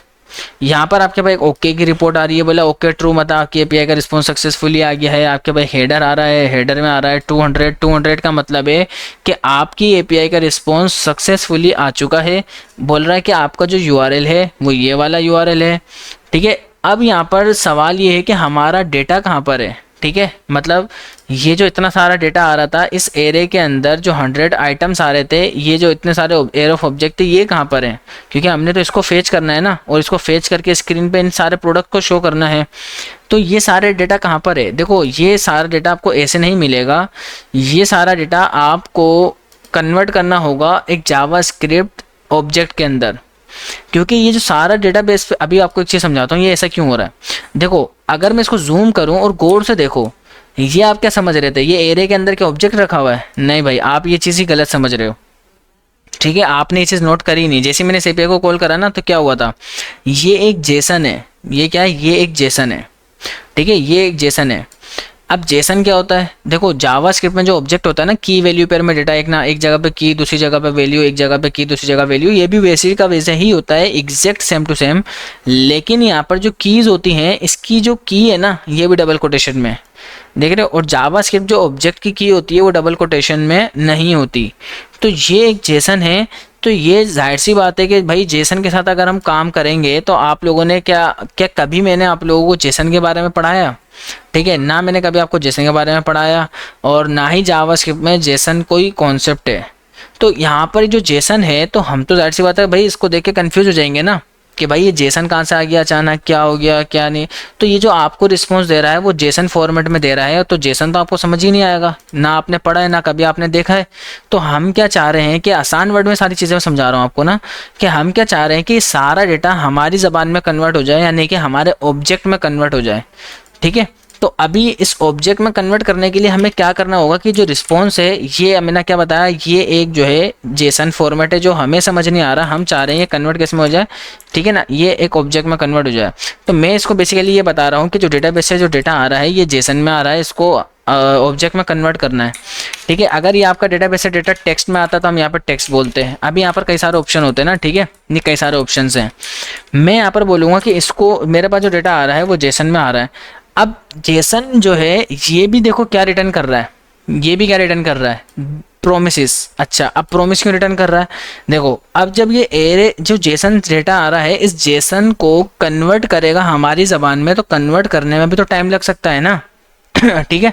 यहाँ पर आपके पास एक ओके की रिपोर्ट आ रही है, बोला ओके ट्रू मत, आपकी एपीआई का रिस्पॉन्स सक्सेसफुली आ गया है। आपके पास हेडर आ रहा है, हेडर में आ रहा है 200 का मतलब है कि आपकी एपीआई का रिस्पॉन्स सक्सेसफुली आ चुका है। बोल रहा है कि आपका जो यूआरएल है वो ये वाला यूआरएल है, ठीक है। अब यहाँ पर सवाल ये है कि हमारा डेटा कहाँ पर है, ठीक है। मतलब ये जो इतना सारा डेटा आ रहा था इस एरे के अंदर, जो 100 आइटम्स आ रहे थे, ये जो इतने सारे एरे ऑफ ऑब्जेक्ट थे, ये कहाँ पर हैं, क्योंकि हमने तो इसको फेच करना है ना, और इसको फेच करके स्क्रीन पे इन सारे प्रोडक्ट को शो करना है। तो ये सारे डेटा कहाँ पर है, देखो ये सारा डेटा आपको ऐसे नहीं मिलेगा, ये सारा डेटा आपको कन्वर्ट करना होगा एक जावास्क्रिप्ट ऑब्जेक्ट के अंदर, क्योंकि ये जो सारा डेटाबेस पे, अभी आपको एक चीज़ समझाता हूँ ये ऐसा क्यों हो रहा है। देखो अगर मैं इसको जूम करूँ और गौर से देखो, ये आप क्या समझ रहे थे, ये एरे के अंदर क्या ऑब्जेक्ट रखा हुआ है, नहीं भाई आप ये चीज़ ही गलत समझ रहे हो, ठीक है। आपने ये चीज़ नोट करी नहीं। जैसे मैंने एपीआई को कॉल करा ना तो क्या हुआ था, ये एक जेसन है, ये क्या है, ये एक जेसन है, ठीक है, ये एक जेसन है। अब जेसन क्या होता है, देखो जावास्क्रिप्ट में जो ऑब्जेक्ट होता है ना, की वैल्यू पेयर में डेटा, एक ना एक जगह पे की, दूसरी जगह पे वैल्यू, एक जगह पे की, दूसरी जगह वैल्यू, ये भी वैसे का वैसे ही होता है, एग्जैक्ट सेम टू सेम। लेकिन यहाँ पर जो कीज होती हैं, इसकी जो की है ना, ये भी डबल कोटेशन में, देख रहे हो। और जावास्क्रिप्ट जो ऑब्जेक्ट की होती है वो डबल कोटेशन में नहीं होती। तो ये एक जेसन है। तो ये जाहिर सी बात है कि भाई जेसन के साथ अगर हम काम करेंगे तो आप लोगों ने क्या क्या कभी मैंने आप लोगों को जेसन के बारे में पढ़ाया? ठीक है ना, मैंने कभी आपको जेसन के बारे में पढ़ाया, और ना ही जावास्क्रिप्ट में जेसन कोई कॉन्सेप्ट है। तो यहाँ पर जो जेसन है, तो हम तो जाहिर सी बात है भाई इसको देख के कन्फ्यूज हो जाएंगे ना कि भाई ये जेसन कहाँ से आ गया अचानक, क्या हो गया क्या नहीं। तो ये जो आपको रिस्पॉन्स दे रहा है वो जेसन फॉर्मेट में दे रहा है, तो जेसन तो आपको समझ ही नहीं आएगा, ना आपने पढ़ा है ना कभी आपने देखा है। तो हम क्या चाह रहे हैं कि आसान वर्ड में सारी चीज़ें मैं समझा रहा हूँ आपको ना, कि हम क्या चाह रहे हैं कि सारा डेटा हमारी ज़बान में कन्वर्ट हो जाए, यानी कि हमारे ऑब्जेक्ट में कन्वर्ट हो जाए। ठीक है, तो अभी इस ऑब्जेक्ट में कन्वर्ट करने के लिए हमें क्या करना होगा कि जो रिस्पॉन्स है, ये मैंने क्या बताया, ये एक जो है जेसन फॉर्मेट है जो हमें समझ नहीं आ रहा, हम चाह रहे हैं ये कन्वर्ट कैसे में हो जाए। ठीक है ना, ये एक ऑब्जेक्ट में कन्वर्ट हो जाए। तो मैं इसको बेसिकली ये बता रहा हूँ कि जो डेटाबेस से जो डेटा आ रहा है ये जेसन में आ रहा है, इसको ऑब्जेक्ट में कन्वर्ट करना है। ठीक है, अगर ये आपका डेटाबेस से डेटा टेक्स्ट में आता तो हम यहाँ पर टेक्स्ट बोलते हैं। अभी यहाँ पर कई सारे ऑप्शन होते हैं ना, ठीक है, ये कई सारे ऑप्शन हैं। मैं यहाँ पर बोलूँगा कि इसको, मेरे पास जो डेटा आ रहा है वो जेसन में आ रहा है। अब जेसन जो है ये भी देखो क्या रिटर्न कर रहा है, ये भी क्या रिटर्न कर रहा है, प्रोमिसेस। अच्छा, अब प्रोमिस क्यों रिटर्न कर रहा है? देखो अब जब ये एरे जो जेसन डेटा आ रहा है, इस जेसन को कन्वर्ट करेगा हमारी ज़बान में, तो कन्वर्ट करने में भी तो टाइम लग सकता है ना। ठीक है,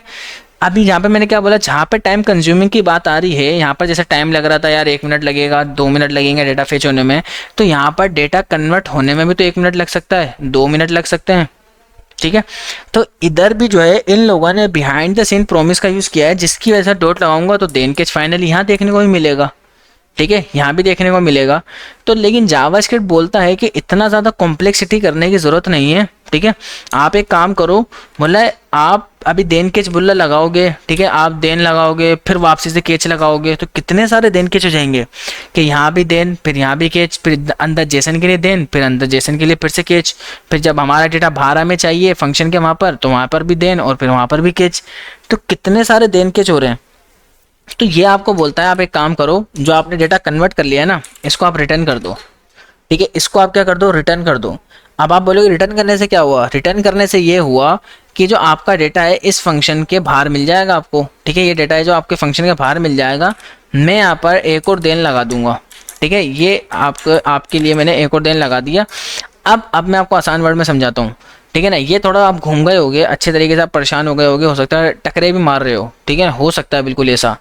अभी यहाँ पे मैंने क्या बोला, जहाँ पे टाइम कंज्यूमिंग की बात आ रही है, यहाँ पर जैसे टाइम लग रहा था यार 1 मिनट लगेगा, 2 मिनट लगेंगे डेटा फेच होने में, तो यहाँ पर डेटा कन्वर्ट होने में भी तो 1 मिनट लग सकता है, 2 मिनट लग सकते हैं। ठीक है, तो इधर भी जो है इन लोगों ने बिहाइंड द सीन प्रोमिस का यूज़ किया है, जिसकी वजह से डॉट लगाऊंगा तो देन कैच फाइनली यहाँ देखने को भी मिलेगा। ठीक है, यहाँ भी देखने को मिलेगा। तो लेकिन जावास्क्रिप्ट बोलता है कि इतना ज़्यादा कॉम्प्लेक्सिटी करने की ज़रूरत नहीं है। ठीक है, आप एक काम करो, बोला आप अभी देन केच बुल्ला लगाओगे, ठीक है, आप देन लगाओगे फिर वापसी से केच लगाओगे, तो कितने सारे देन केच हो जाएंगे कि यहाँ भी देन, फिर यहाँ भी केच, फिर अंदर जेसन के लिए देन, फिर अंदर जेसन के लिए फिर से केच, फिर जब हमारा डेटा बाहर हमें चाहिए फंक्शन के वहाँ पर, तो वहाँ पर भी देन, और फिर वहाँ पर भी केच। तो कितने सारे देन केच हो रहे हैं। तो ये आपको बोलता है आप एक काम करो, जो आपने डेटा कन्वर्ट कर लिया है ना, इसको आप रिटर्न कर दो। ठीक है, इसको आप क्या कर दो, रिटर्न कर दो। अब आप बोलोगे रिटर्न करने से क्या हुआ? रिटर्न करने से ये हुआ कि जो आपका डेटा है इस फंक्शन के बाहर मिल जाएगा आपको। ठीक है, ये डेटा है जो आपके फंक्शन के बाहर मिल जाएगा। मैं यहाँ पर एक और देन लगा दूंगा। ठीक है, ये आपके लिए मैंने एक और देन लगा दिया। अब मैं आपको आसान वर्ड में समझाता हूँ। ठीक है ना, ये थोड़ा आप घूम गए होगे, अच्छे तरीके से आप परेशान हो गए होगे, हो सकता है टकरे भी मार रहे हो। ठीक है, हो सकता है बिल्कुल ऐसा।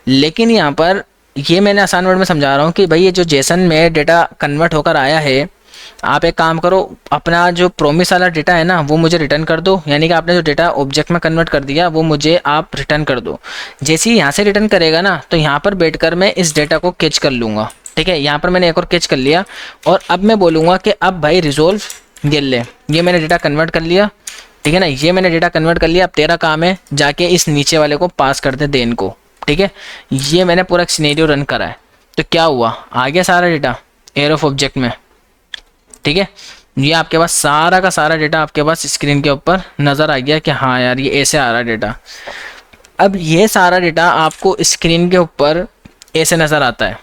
लेकिन यहाँ पर ये मैंने आसान वर्ड में समझा रहा हूँ कि भाई ये जो जेसन में डेटा कन्वर्ट होकर आया है, आप एक काम करो, अपना जो प्रोमिस वाला डेटा है ना वो मुझे रिटर्न कर दो, यानी कि आपने जो डेटा ऑब्जेक्ट में कन्वर्ट कर दिया वो मुझे आप रिटर्न कर दो। जैसे ही यहाँ से रिटर्न करेगा ना, तो यहाँ पर बैठकर मैं इस डेटा को कैच कर लूँगा। ठीक है, यहाँ पर मैंने एक और कैच कर लिया, और अब मैं बोलूँगा कि अब भाई रिजोल्व ये ले, ये मैंने डेटा कन्वर्ट कर लिया। ठीक है ना, ये मैंने डेटा कन्वर्ट कर लिया। अब तेरा काम है जाके इस नीचे वाले को पास कर दे देन को। ठीक है, ये मैंने पूरा एक सिनेरियो रन करा है। तो क्या हुआ, आ गया सारा डेटा एयर ऑफ ऑब्जेक्ट में। ठीक है, ये आपके पास सारा का सारा डेटा आपके पास स्क्रीन के ऊपर नज़र आ गया कि हाँ यार ये ऐसे आ रहा है डेटा। अब ये सारा डेटा आपको स्क्रीन के ऊपर ऐसे नज़र आता है।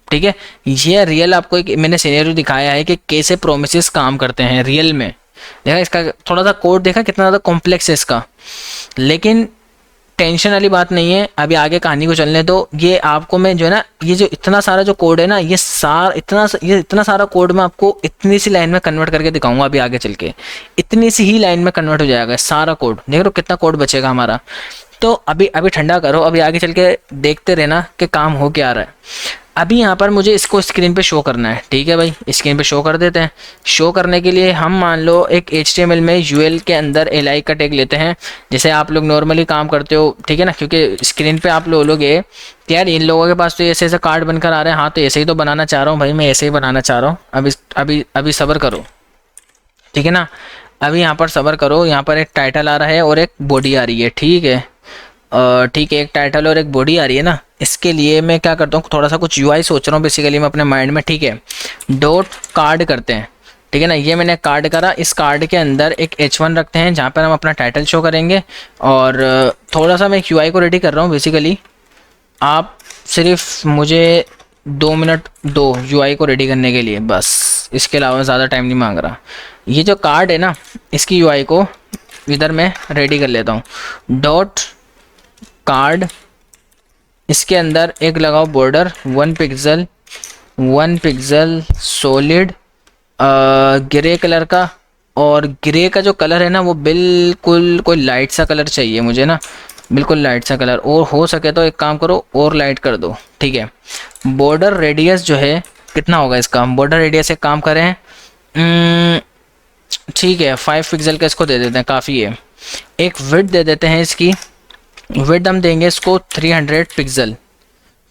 ठीक है, ये रियल आपको एक मैंने सिनेरियो दिखाया है कि कैसे प्रोमिसेस काम करते हैं रियल में। देखा इसका थोड़ा सा कोड, देखा कितना ज़्यादा कॉम्प्लेक्स है इसका, लेकिन टेंशन वाली बात नहीं है। अभी आगे कहानी को चलने दो। ये आपको मैं जो है ना, ये जो इतना सारा जो कोड है ना, ये इतना सारा कोड मैं आपको इतनी सी लाइन में कन्वर्ट करके दिखाऊंगा। अभी आगे चल के इतनी सी ही लाइन में कन्वर्ट हो जाएगा सारा कोड। देख लो कितना कोड बचेगा हमारा। तो अभी ठंडा करो, अभी आगे चल के देखते रहना कि काम हो क्या रहा है। अभी यहाँ पर मुझे इसको स्क्रीन पे शो करना है। ठीक है भाई, स्क्रीन पे शो कर देते हैं। शो करने के लिए हम मान लो एक HTML में UL के अंदर li का टैग लेते हैं, जैसे आप लोग नॉर्मली काम करते हो। ठीक है ना, क्योंकि स्क्रीन पे आप लोगे यार इन लोगों के पास तो ऐसे ऐसे कार्ड बनकर आ रहे हैं। हाँ, तो ऐसे ही तो बनाना चाह रहा हूँ भाई, मैं ऐसे ही बनाना चाह रहा हूँ। अभी सब्र करो। ठीक है ना, अभी यहाँ पर सब्र करो। यहाँ पर एक टाइटल आ रहा है और एक बॉडी आ रही है। ठीक है, ठीक है, एक टाइटल और एक बॉडी आ रही है ना। इसके लिए मैं क्या करता हूँ, थोड़ा सा कुछ UI सोच रहा हूँ बेसिकली मैं अपने माइंड में। ठीक है, डॉट कार्ड करते हैं। ठीक है ना। ये मैंने कार्ड करा, इस कार्ड के अंदर एक H1 रखते हैं जहाँ पर हम अपना टाइटल शो करेंगे। और थोड़ा सा मैं एक UI को रेडी कर रहा हूँ बेसिकली। आप सिर्फ मुझे 2 मिनट दो UI को रेडी करने के लिए, बस इसके अलावा ज़्यादा टाइम नहीं मांग रहा। ये जो कार्ड है ना, इसकी UI को इधर मैं रेडी कर लेता हूँ। डॉट कार्ड, इसके अंदर एक लगाओ border 1 pixel solid grey colour का। और ग्रे का जो कलर है ना वो बिल्कुल कोई लाइट सा कलर चाहिए मुझे ना, बिल्कुल लाइट सा कलर। और हो सके तो एक काम करो और लाइट कर दो, ठीक है। बॉर्डर रेडियस जो है कितना होगा इसका, बॉर्डर रेडियस एक काम करें, ठीक है 5 पिक्सल का इसको दे देते हैं, काफ़ी है। एक विड्थ दे देते हैं, इसकी विड्थ हम देंगे इसको 300 पिक्सल,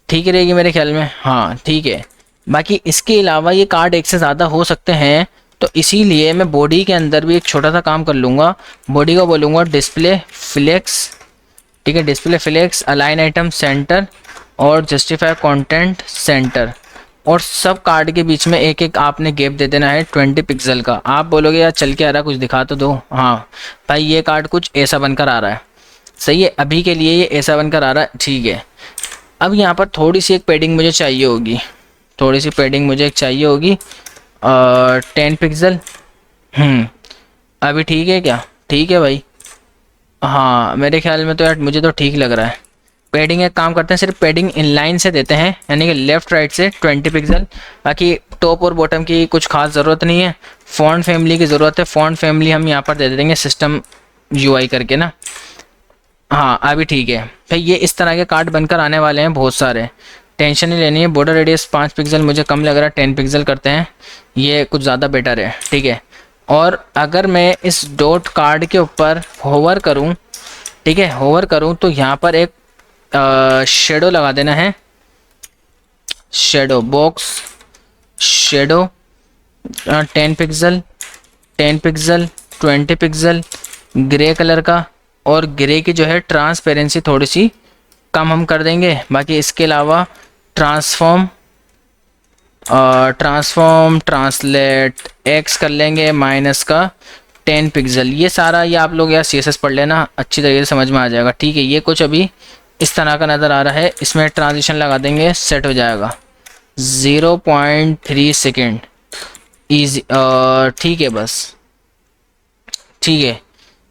ठीक रहेगी मेरे ख्याल में, हाँ ठीक है। बाकी इसके अलावा ये कार्ड एक से ज़्यादा हो सकते हैं, तो इसीलिए मैं बॉडी के अंदर भी एक छोटा सा काम कर लूँगा। बॉडी को बोलूँगा डिस्प्ले फ्लेक्स, ठीक है, display flex, align item centre और जस्टिफाई कंटेंट सेंटर। और सब कार्ड के बीच में एक एक आपने गैप दे देना है 20 पिक्सल का। आप बोलोगे यार चल के आ रहा, कुछ दिखा तो दो। हाँ भाई, ये कार्ड कुछ ऐसा बनकर आ रहा है, सही है, अभी के लिए ये ऐसा बनकर आ रहा है, ठीक है। अब यहाँ पर थोड़ी सी एक पैडिंग मुझे चाहिए होगी, थोड़ी सी पैडिंग मुझे एक चाहिए होगी, 10 पिक्सल। अभी ठीक है क्या, ठीक है भाई, हाँ मेरे ख्याल में तो यार मुझे तो ठीक लग रहा है। पैडिंग एक काम करते हैं, सिर्फ पैडिंग इनलाइन से देते हैं, यानी कि लेफ़्ट राइट से 20 पिक्सल। बाकी टॉप और बॉटम की कुछ खास ज़रूरत नहीं है। फ़ॉन्ट फैमिली की ज़रूरत है, फ़ॉन्ट फैमिली हम यहाँ पर दे देंगे सिस्टम UI करके ना। हाँ अभी ठीक है भाई, ये इस तरह के कार्ड बनकर आने वाले हैं बहुत सारे, टेंशन नहीं लेनी है। बॉर्डर रेडियस 5 पिक्सल मुझे कम लग रहा है, 10 पिक्सल करते हैं, ये कुछ ज़्यादा बेटर है, ठीक है। और अगर मैं इस डॉट कार्ड के ऊपर होवर करूं, ठीक है, होवर करूं तो यहाँ पर एक शेडो लगा देना है, shadow box, shadow 10 pixel 10 pixel 20 pixel grey colour का। और ग्रे की जो है ट्रांसपेरेंसी थोड़ी सी कम हम कर देंगे। बाकी इसके अलावा ट्रांसफॉर्म ट्रांसलेट एक्स कर लेंगे माइनस का 10 पिक्सल। ये सारा ये आप लोग यार CSS पढ़ लेना, अच्छी तरीके से समझ में आ जाएगा, ठीक है। ये कुछ अभी इस तरह का नज़र आ रहा है, इसमें ट्रांजिशन लगा देंगे, सेट हो जाएगा 0.3 सेकेंड ईजी, ठीक है बस, ठीक है।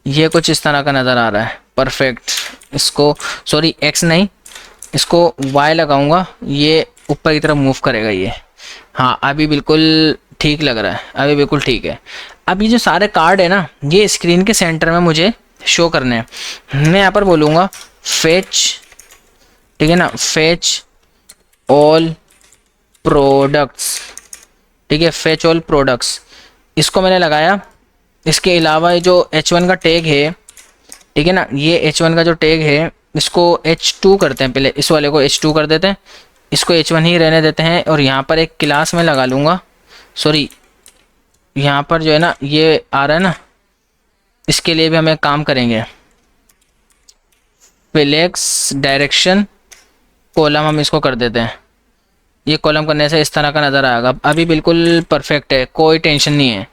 ये कुछ इस तरह का नज़र आ रहा है, परफेक्ट। इसको सॉरी एक्स नहीं, इसको Y लगाऊंगा, ये ऊपर की तरफ मूव करेगा ये, हाँ अभी बिल्कुल ठीक लग रहा है, अभी बिल्कुल ठीक है। अब ये जो सारे कार्ड है ना, ये स्क्रीन के सेंटर में मुझे शो करने हैं। मैं यहाँ पर बोलूँगा फेच, ठीक है ना, फेच ऑल प्रोडक्ट्स, ठीक है, फेच ऑल प्रोडक्ट्स, इसको मैंने लगाया। इसके अलावा ये जो H1 का टैग है, ठीक है ना, ये H1 का जो टैग है इसको H2 करते हैं, पहले इस वाले को H2 कर देते हैं, इसको H1 ही रहने देते हैं। और यहाँ पर एक क्लास में लगा लूँगा, सॉरी यहाँ पर जो है ना ये आ रहा है ना, इसके लिए भी हम एक काम करेंगे, फ्लेक्स डायरेक्शन कॉलम हम इसको कर देते हैं। ये कॉलम करने से इस तरह का नज़र आएगा, अभी बिल्कुल परफेक्ट है, कोई टेंशन नहीं है।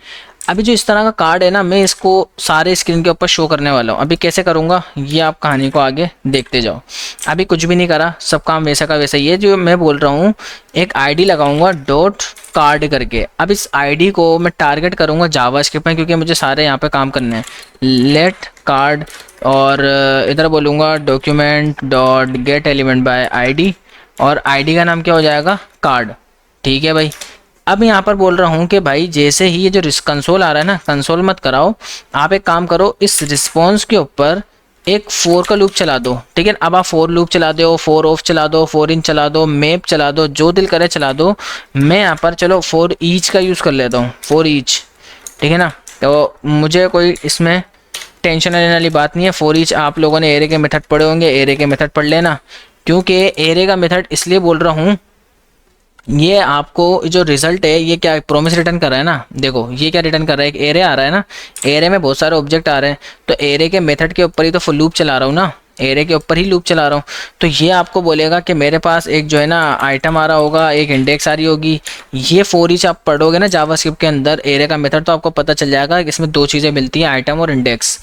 अभी जो इस तरह का कार्ड है ना, मैं इसको सारे स्क्रीन के ऊपर शो करने वाला हूँ। अभी कैसे करूँगा ये आप कहानी को आगे देखते जाओ। अभी कुछ भी नहीं करा, सब काम वैसा का वैसा ही है। जो मैं बोल रहा हूँ, एक ID लगाऊंगा डॉट कार्ड करके। अब इस ID को मैं टारगेट करूँगा जावास्क्रिप्ट में, क्योंकि मुझे सारे यहाँ पे काम करने हैं। लेट कार्ड, और इधर बोलूँगा document dot gate element by ID, और ID का नाम क्या हो जाएगा, कार्ड, ठीक है भाई। अब यहाँ पर बोल रहा हूँ कि भाई जैसे ही ये जो कंसोल आ रहा है ना, कंसोल मत कराओ, आप एक काम करो, इस रिस्पॉन्स के ऊपर एक फोर का लूप चला दो, ठीक है। अब आप फोर लूप चला दो, फोर ऑफ चला दो, फोर इन चला दो, मैप चला दो, जो दिल करे चला दो। मैं यहाँ पर चलो फोर ईच का यूज़ कर लेता हूँ, फोर ईच, ठीक है ना। तो मुझे कोई इसमें टेंशन लेने वाली बात नहीं है। फोर ईच आप लोगों ने एरे के मेथड पढ़े होंगे, एरे के मेथड पढ़ लेना, क्योंकि एरे का मेथड इसलिए बोल रहा हूँ, ये आपको जो रिजल्ट है ये क्या प्रॉमिस रिटर्न कर रहा है ना, देखो ये क्या रिटर्न कर रहा है, एक एरे आ रहा है ना, एरे में बहुत सारे ऑब्जेक्ट आ रहे हैं, तो एरे के मेथड के ऊपर ही तो फॉर लूप चला रहा हूँ ना, एरे के ऊपर ही लूप चला रहा हूँ। तो ये आपको बोलेगा कि मेरे पास एक जो है ना आइटम आ रहा होगा, एक इंडेक्स आ रही होगी। ये फॉर ईच आप पढ़ोगे ना जावास्क्रिप्ट के अंदर एरे का मेथड, तो आपको पता चल जाएगा कि इसमें दो चीज़ें मिलती हैं, आइटम और इंडेक्स।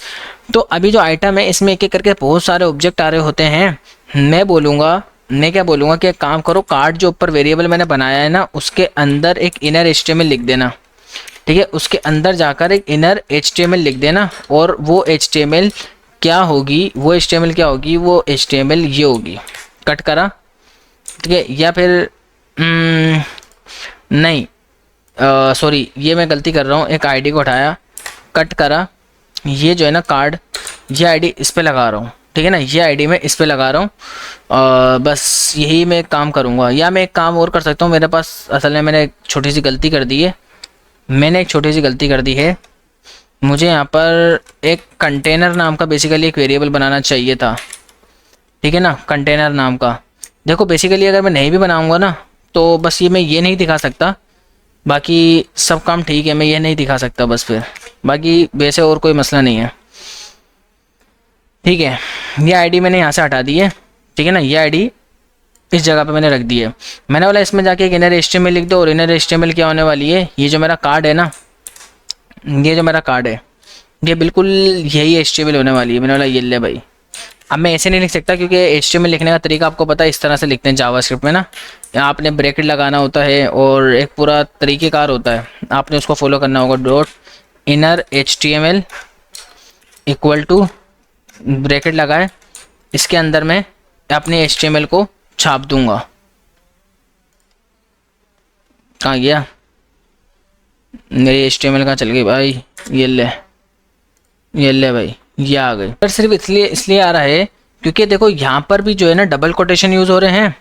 तो अभी जो आइटम है इसमें एक एक करके बहुत सारे ऑब्जेक्ट आ रहे होते हैं। मैं क्या बोलूँगा कि एक काम करो, कार्ड जो ऊपर वेरिएबल मैंने बनाया है ना उसके अंदर एक इनर एचटीएमएल लिख देना, ठीक है। उसके अंदर जाकर एक इनर एचटीएमएल लिख देना, और वो एचटीएमएल क्या होगी, वो एचटीएमएल ये होगी, कट करा, ठीक है। या फिर नहीं, सॉरी, ये मैं गलती कर रहा हूँ, एक आईडी को उठाया, कट करा, ये जो है ना कार्ड, ये आईडी इस पे लगा रहा हूँ, ठीक है ना। ये आईडी मैं इस पे लगा रहा हूँ। बस यही मैं एक काम करूँगा, या मैं एक काम और कर सकता हूँ। मेरे पास असल में मैंने एक छोटी सी गलती कर दी है, मुझे यहाँ पर एक कंटेनर नाम का बेसिकली एक वेरिएबल बनाना चाहिए था, ठीक है ना। कंटेनर नाम का, देखो बेसिकली अगर मैं नहीं भी बनाऊँगा ना तो बस मैं ये नहीं दिखा सकता, बाकी सब काम ठीक है, मैं ये नहीं दिखा सकता बस, फिर बाकी वैसे और कोई मसला नहीं है, ठीक है। ये आईडी मैंने यहाँ से हटा दी है, ठीक है ना। ये आईडी इस जगह पे मैंने रख दी है। मैंने बोला इसमें जाके एक इनर एचटीएमएल लिख दो, और इनर एचटीएमएल क्या होने वाली है, ये जो मेरा कार्ड है ना, ये जो मेरा कार्ड है ये बिल्कुल यही एचटीएमएल होने वाली है। मैंने बोला ये ले भाई। अब मैं ऐसे नहीं लिख सकता क्योंकि एचटीएमएल लिखने का तरीका आपको पता है, इस तरह से लिखते हैं जावास्क्रिप्ट में ना, यहाँ आपने ब्रैकेट लगाना होता है और एक पूरा तरीक़ेकार होता है, आपने उसको फॉलो करना होगा। Dot inner HTML equal to bracket लगाए, इसके अंदर मैं अपने एचटीएमएल को छाप दूंगा। कहाँ गया मेरी एचटीएमएल, कहाँ चल गई भाई, ये ले भाई, ये आ गई। पर सिर्फ इसलिए आ रहा है क्योंकि देखो यहाँ पर भी जो है ना डबल कोटेशन यूज़ हो रहे हैं,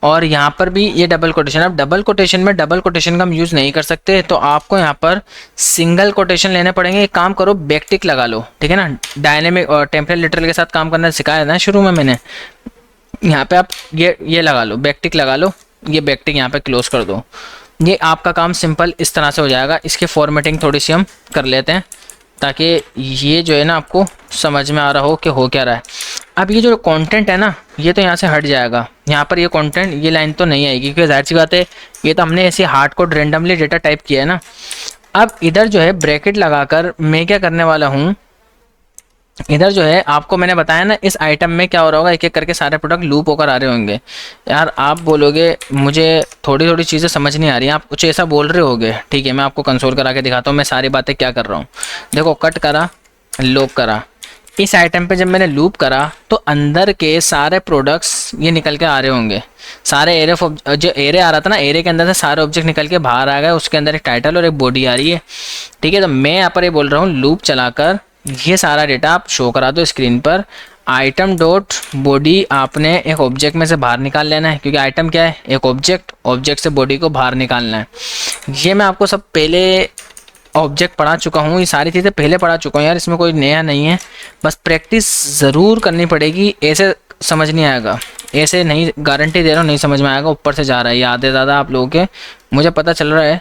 और यहाँ पर भी ये डबल कोटेशन। अब डबल कोटेशन में डबल कोटेशन का हम यूज़ नहीं कर सकते, तो आपको यहाँ पर सिंगल कोटेशन लेने पड़ेंगे। एक काम करो, बैकटिक लगा लो, ठीक है ना। डायनेमिक और टेम्पलेट लिटरल के साथ काम करना सिखाया था शुरू में मैंने। यहाँ पे आप ये लगा लो, बैकटिक लगा लो, ये बैकटिक यहाँ पे क्लोज कर दो। ये आपका काम सिंपल इस तरह से हो जाएगा। इसकी फॉर्मेटिंग थोड़ी सी हम कर लेते हैं ताकि ये जो है ना आपको समझ में आ रहा हो कि हो क्या रहा है। अब ये जो कंटेंट है ना ये तो यहाँ से हट जाएगा, यहाँ पर ये कंटेंट, ये लाइन तो नहीं आएगी क्योंकि जाहिर सी बात है ये तो हमने ऐसे hard code randomly data type किया है ना। अब इधर जो है ब्रैकेट लगाकर मैं क्या करने वाला हूँ, इधर जो है आपको मैंने बताया ना इस आइटम में क्या हो रहा होगा, एक एक करके सारे प्रोडक्ट लूप होकर आ रहे होंगे। यार आप बोलोगे मुझे थोड़ी थोड़ी चीज़ें समझ नहीं आ रही, आप कुछ ऐसा बोल रहे होगे, ठीक है। मैं आपको कंसोल करा के दिखाता हूँ मैं सारी बातें क्या कर रहा हूँ। देखो कट करा, लॉक करा, इस आइटम पे जब मैंने लूप करा तो अंदर के सारे प्रोडक्ट्स ये निकल के आ रहे होंगे। सारे एरे जो एरे आ रहा था ना, एरे के अंदर से सारे ऑब्जेक्ट निकल के बाहर आ गए, उसके अंदर एक टाइटल और एक बॉडी आ रही है, ठीक है। तो मैं यहाँ पर ये बोल रहा हूँ लूप चलाकर ये सारा डेटा आप शो करा दो स्क्रीन पर। आइटम डॉट बॉडी आपने एक ऑब्जेक्ट में से बाहर निकाल लेना है, क्योंकि आइटम क्या है, एक ऑब्जेक्ट से बॉडी को बाहर निकालना है। ये मैं आपको सब पहले ऑब्जेक्ट पढ़ा चुका हूँ, ये सारी चीज़ें पहले पढ़ा चुका हूँ यार, इसमें कोई नया नहीं है, बस प्रैक्टिस ज़रूर करनी पड़ेगी। ऐसे समझ नहीं आएगा, ऐसे नहीं, गारंटी दे रहा हूँ नहीं समझ में आएगा। ऊपर से जा रहा है ये आधे ज़्यादा आप लोगों के, मुझे पता चल रहा है,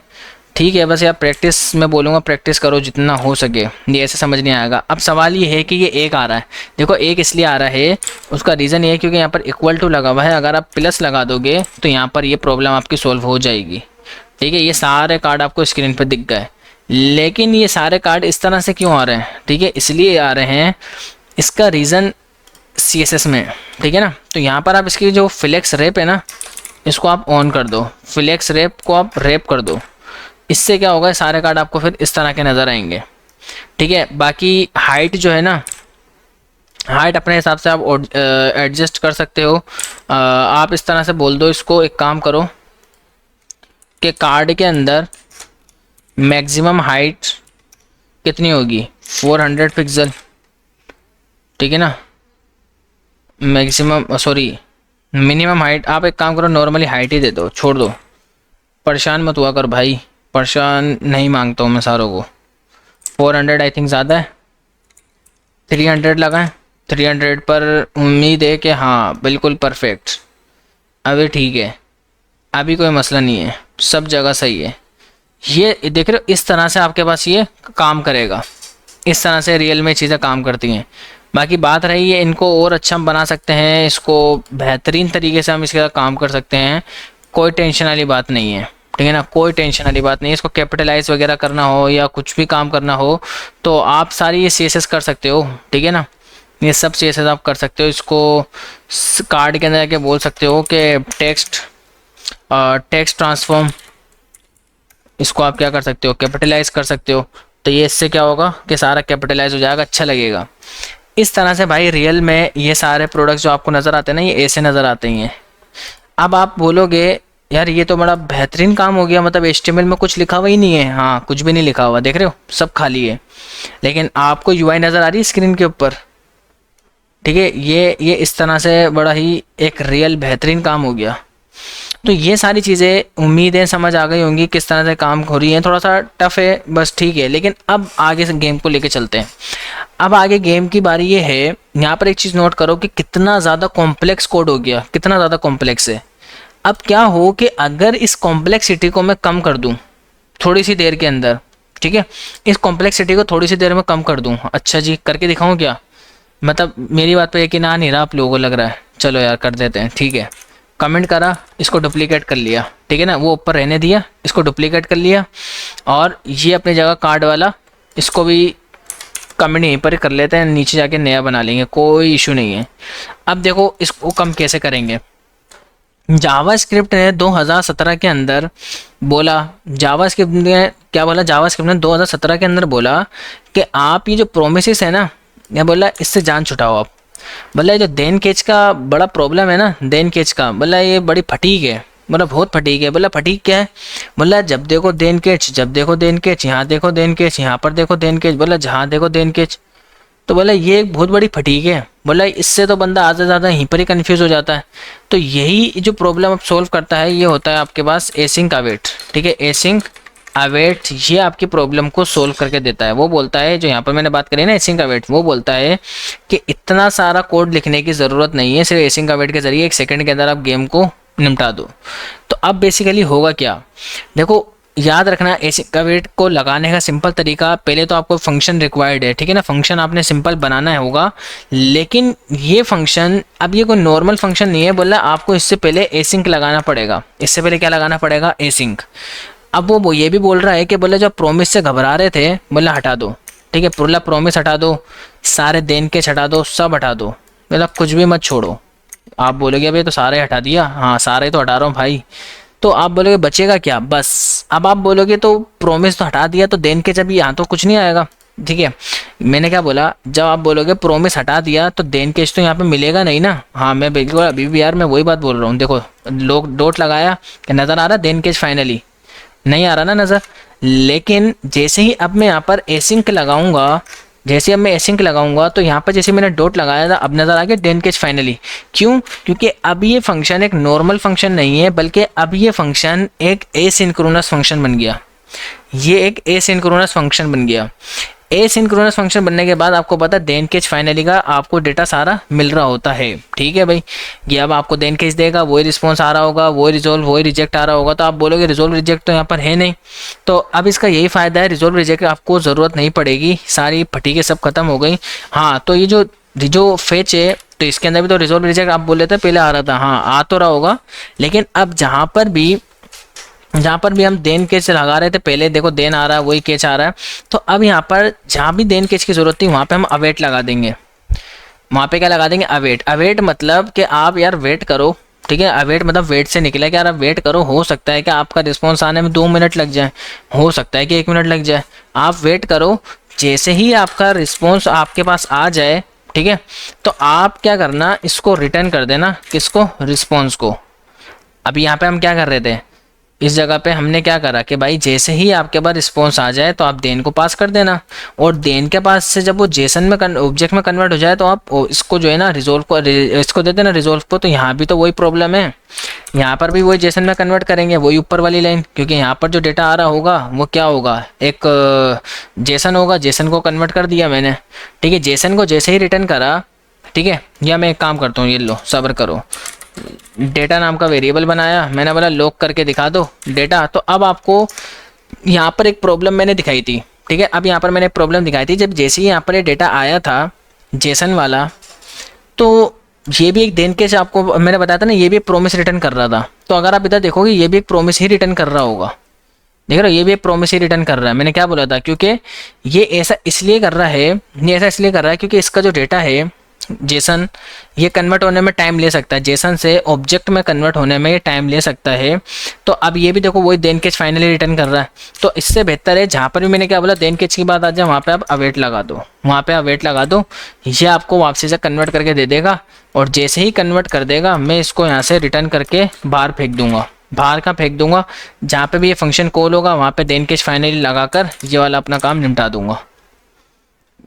ठीक है। बस यार प्रैक्टिस मैं बोलूँगा, प्रैक्टिस करो जितना हो सके, ये ऐसे समझ नहीं आएगा। अब सवाल ये है कि ये एक आ रहा है, देखो एक इसलिए आ रहा है, उसका रीज़न ये है क्योंकि यहाँ पर इक्वल टू लगा हुआ है। अगर आप प्लस लगा दोगे तो यहाँ पर ये प्रॉब्लम आपकी सॉल्व हो जाएगी, ठीक है। ये सारे कार्ड आपको स्क्रीन पर दिख गए, लेकिन ये सारे कार्ड इस तरह से क्यों आ रहे हैं, ठीक है, इसलिए आ रहे हैं, इसका रीज़न CSS में, ठीक है ना। तो यहाँ पर आप इसकी जो फ्लेक्स रैप है ना इसको आप ऑन कर दो, फ्लेक्स रैप को आप रैप कर दो, इससे क्या होगा सारे कार्ड आपको फिर इस तरह के नज़र आएंगे, ठीक है। बाकी हाइट जो है ना, हाइट अपने हिसाब से आप एडजस्ट कर सकते हो। आप इस तरह से बोल दो इसको, एक काम करो कि कार्ड के अंदर मैक्सिमम हाइट कितनी होगी, 400 पिक्सल, ठीक है ना। मैक्सिमम मिनिमम हाइट आप एक काम करो, नॉर्मली हाइट ही दे दो, छोड़ दो, परेशान मत हुआ कर भाई, परेशान नहीं मांगता हूँ मैं सारों को। 400 आई थिंक ज़्यादा है, 300 लगाएं, 300 पर उम्मीद है कि हाँ बिल्कुल परफेक्ट, अभी ठीक है, अभी कोई मसला नहीं है, सब जगह सही है। ये देख रहे हो, इस तरह से आपके पास ये काम करेगा, इस तरह से रियल में चीज़ें काम करती हैं। बाकी बात रही है, इनको और अच्छा हम बना सकते हैं, इसको बेहतरीन तरीके से हम इसका काम कर सकते हैं, कोई टेंशन वाली बात नहीं है, ठीक है ना, कोई टेंशन वाली बात नहीं है। इसको कैपिटलाइज वगैरह करना हो या कुछ भी काम करना हो तो आप सारी ये CSS कर सकते हो, ठीक है ना, ये सब CSS आप कर सकते हो। इसको कार्ड के अंदर जाके बोल सकते हो कि टेक्स्ट ट्रांसफॉर्म, इसको आप क्या कर सकते हो, कैपिटलाइज कर सकते हो। तो ये इससे क्या होगा कि सारा कैपिटलाइज हो जाएगा, अच्छा लगेगा। इस तरह से भाई रियल में ये सारे प्रोडक्ट्स जो आपको नज़र आते हैं ना, ये ऐसे नज़र आते हैं। अब आप बोलोगे यार ये तो बड़ा बेहतरीन काम हो गया, मतलब HTML में कुछ लिखा हुआ ही नहीं है। हाँ, कुछ भी नहीं लिखा हुआ, देख रहे हो, सब खाली है, लेकिन आपको UI नज़र आ रही है स्क्रीन के ऊपर, ठीक है। ये इस तरह से बड़ा ही एक रियल बेहतरीन काम हो गया। तो ये सारी चीज़ें उम्मीदें समझ आ गई होंगी किस तरह से काम हो रही हैं। थोड़ा सा टफ है बस, ठीक है, लेकिन अब आगे से गेम को लेके चलते हैं। अब आगे गेम की बारी ये है, यहाँ पर एक चीज़ नोट करो कि कितना ज़्यादा कॉम्प्लेक्स कोड हो गया, कितना ज़्यादा कॉम्प्लेक्स है। अब क्या हो कि अगर इस कॉम्प्लेक्सिटी को मैं कम कर दूँ थोड़ी सी देर के अंदर, ठीक है, इस कॉम्प्लेक्सिटी को थोड़ी सी देर में कम कर दूँ। अच्छा जी, करके दिखाऊँ क्या? मतलब मेरी बात पे यकीन आ नहीं रहा आप लोगों को लग रहा है, चलो यार कर देते हैं, ठीक है। कमेंट करा, इसको डुप्लीकेट कर लिया, ठीक है ना, वो ऊपर रहने दिया, इसको डुप्लीकेट कर लिया, और ये अपनी जगह कार्ड वाला, इसको भी कमेंट यहीं पर कर लेते हैं, नीचे जाके नया बना लेंगे, कोई इशू नहीं है। अब देखो इसको कम कैसे करेंगे। जावास्क्रिप्ट ने 2017 के अंदर बोला, जावास्क्रिप्ट ने क्या बोला, जावास्क्रिप्ट ने 2017 के अंदर बोला कि आप ये जो प्रोमिसेस है ना, ये बोला इससे जान छुटाओ आप। बोला ये जो देन केच का बड़ा प्रॉब्लम है ना, देन केच का, बोला ये बड़ी फटीक है, बोला बहुत फटीक है। बोला फटीक क्या है? बोला जब देखो देन केच, जब देखो देन केच, यहाँ देखो देन केच, यहाँ पर देखो देन केच, बोला जहाँ देखो देन केच। तो बोला ये एक बहुत बड़ी फटीक है। बोला इससे तो बंदा आधा ज़्यादा यहीं पर ही कन्फ्यूज़ हो जाता है। तो यही जो प्रॉब्लम अब सोल्व करता है, ये होता है आपके पास एसिंक अवेट, ठीक है, एसिंक अवेट ये आपकी प्रॉब्लम को सोल्व करके देता है। वो बोलता है, जो यहाँ पर मैंने बात करी ना एसिंक अवेट, वो बोलता है कि इतना सारा कोड लिखने की ज़रूरत नहीं है, सिर्फ एसिंक अवेट के ज़रिए 1 सेकंड के अंदर आप गेम को निपटा दो। तो अब बेसिकली होगा क्या, देखो याद रखना, एसिंक अवेट को लगाने का सिंपल तरीका, पहले तो आपको फंक्शन रिक्वायर्ड है, ठीक है ना, फंक्शन आपने सिंपल बनाना होगा। लेकिन ये फंक्शन अब ये कोई नॉर्मल फंक्शन नहीं है, बोला आपको इससे पहले एसिंक लगाना पड़ेगा। इससे पहले क्या लगाना पड़ेगा? एसिंक। अब वो ये भी बोल रहा है कि बोले जो प्रॉमिस से घबरा रहे थे, बोला हटा दो, ठीक है, पूरा प्रॉमिस हटा दो, सारे देन के हटा दो, सब हटा दो, मतलब कुछ भी मत छोड़ो। आप बोलोगे अभी तो सारे हटा दिया, हाँ सारे तो हटा रहा हूँ भाई। तो आप बोलोगे बचेगा क्या? बस अब आप बोलोगे तो प्रॉमिस तो हटा दिया, तो देन के जब यहाँ तो कुछ नहीं आएगा, ठीक है। मैंने क्या बोला, जब आप बोलोगे प्रॉमिस हटा दिया तो देन केस तो यहाँ पे मिलेगा नहीं ना। हाँ मैं बिल्कुल अभी भी यार मैं वही बात बोल रहा हूँ। देखो लोग डॉट लगाया, नज़र आ रहा देन केस फाइनली नहीं आ रहा ना नज़र। लेकिन जैसे ही अब मैं यहाँ पर एसिंक लगाऊंगा, जैसे अब मैं एसिंक लगाऊंगा तो यहाँ पर जैसे मैंने डॉट लगाया था, अब नज़र आ गया देन केच फाइनली। क्यों? क्योंकि अब ये फंक्शन एक नॉर्मल फंक्शन नहीं है, बल्कि अब ये फंक्शन एक एसिंक्रोनस फंक्शन बन गया। ये एक एसिंक्रोनस फंक्शन बन गया। एसिंक्रोनस फंक्शन बनने के बाद आपको पता है देन केच फाइनली का आपको डेटा सारा मिल रहा होता है, ठीक है भाई। ये अब आपको देन केच देगा, वही रिस्पॉन्स आ रहा होगा, वही रिजोल्व वही रिजेक्ट आ रहा होगा। तो आप बोलोगे रिजोल्व रिजेक्ट तो यहाँ पर है नहीं। तो अब इसका यही फ़ायदा है, रिजोल्व रिजेक्ट आपको ज़रूरत नहीं पड़ेगी, सारी फटीके सब खत्म हो गई। हाँ तो ये जो फेच है, तो इसके अंदर भी तो रिजोल्व रिजेक्ट आप बोल रहे थे पहले आ रहा था, हाँ आ तो रहा होगा। लेकिन अब जहाँ पर भी हम देन केच लगा रहे थे पहले, देखो देन आ रहा है, वही केच आ रहा है। तो अब यहाँ पर जहाँ भी देन केच की ज़रूरत थी वहाँ पे हम अवेट लगा देंगे। वहाँ पे क्या लगा देंगे? अवेट। अवेट मतलब कि आप यार वेट करो, ठीक है। अवेट मतलब वेट से निकला कि यार आप वेट करो, हो सकता है कि आपका रिस्पॉन्स आने में 2 मिनट लग जाए, हो सकता है कि 1 मिनट लग जाए, आप वेट करो। जैसे ही आपका रिस्पॉन्स आपके पास आ जाए, ठीक है, तो आप क्या करना, इसको रिटर्न कर देना। किसको? रिस्पॉन्स को। अभी यहाँ पे हम क्या कर रहे थे, इस जगह पे हमने क्या करा कि भाई जैसे ही आपके पास रिस्पॉन्स आ जाए तो आप देन को पास कर देना, और देन के पास से जब वो जेसन में ऑब्जेक्ट में कन्वर्ट हो जाए तो आप इसको जो है ना रिजोल्व को इसको दे देना रिजोल्व को। तो यहाँ भी तो वही प्रॉब्लम है, यहाँ पर भी वही जेसन में कन्वर्ट करेंगे, वही ऊपर वाली लाइन, क्योंकि यहाँ पर जो डेटा आ रहा होगा वो क्या होगा, एक जेसन होगा। जेसन को कन्वर्ट कर दिया मैंने, ठीक है। जेसन को जैसे ही रिटर्न करा, ठीक है, या मैं एक काम करता हूँ, ये लो सब्र करो, डेटा नाम का वेरिएबल बनाया, मैंने बोला लॉक करके दिखा दो डेटा। तो अब आपको यहाँ पर एक प्रॉब्लम मैंने दिखाई थी, ठीक है। अब यहाँ पर मैंने प्रॉब्लम दिखाई थी, जब जैसे ही यहाँ पर ये डेटा आया था, जेसन वाला, तो ये भी एक देन केस, आपको मैंने बताया था ना, ये भी एक प्रोमिस रिटर्न कर रहा था। तो अगर आप इधर देखोगे ये भी एक प्रोमिस ही रिटर्न कर रहा होगा, देख रहे हो, ये भी एक प्रोमिस ही रिटर्न कर रहा है। मैंने क्या बोला था, क्योंकि ये ऐसा इसलिए कर रहा है, ये ऐसा इसलिए कर रहा है क्योंकि इसका जो डेटा है जेसन, ये कन्वर्ट होने में टाइम ले सकता है, जेसन से ऑब्जेक्ट में कन्वर्ट होने में ये टाइम ले सकता है। तो अब ये भी देखो वही देन केस फाइनली रिटर्न कर रहा है। तो इससे बेहतर है, जहाँ पर भी मैंने क्या बोला देन केस की बात आ जाए, वहाँ पे आप अवेट लगा दो, वहाँ पे अवेट लगा दो, ये आपको वापसी से कन्वर्ट करके दे देगा। और जैसे ही कन्वर्ट कर देगा, मैं इसको यहाँ से रिटर्न करके बाहर फेंक दूंगा। बाहर का फेंक दूंगा, जहाँ पे भी ये फंक्शन कॉल होगा वहाँ पे देन केस फाइनली लगाकर ये वाला अपना काम निपटा दूंगा,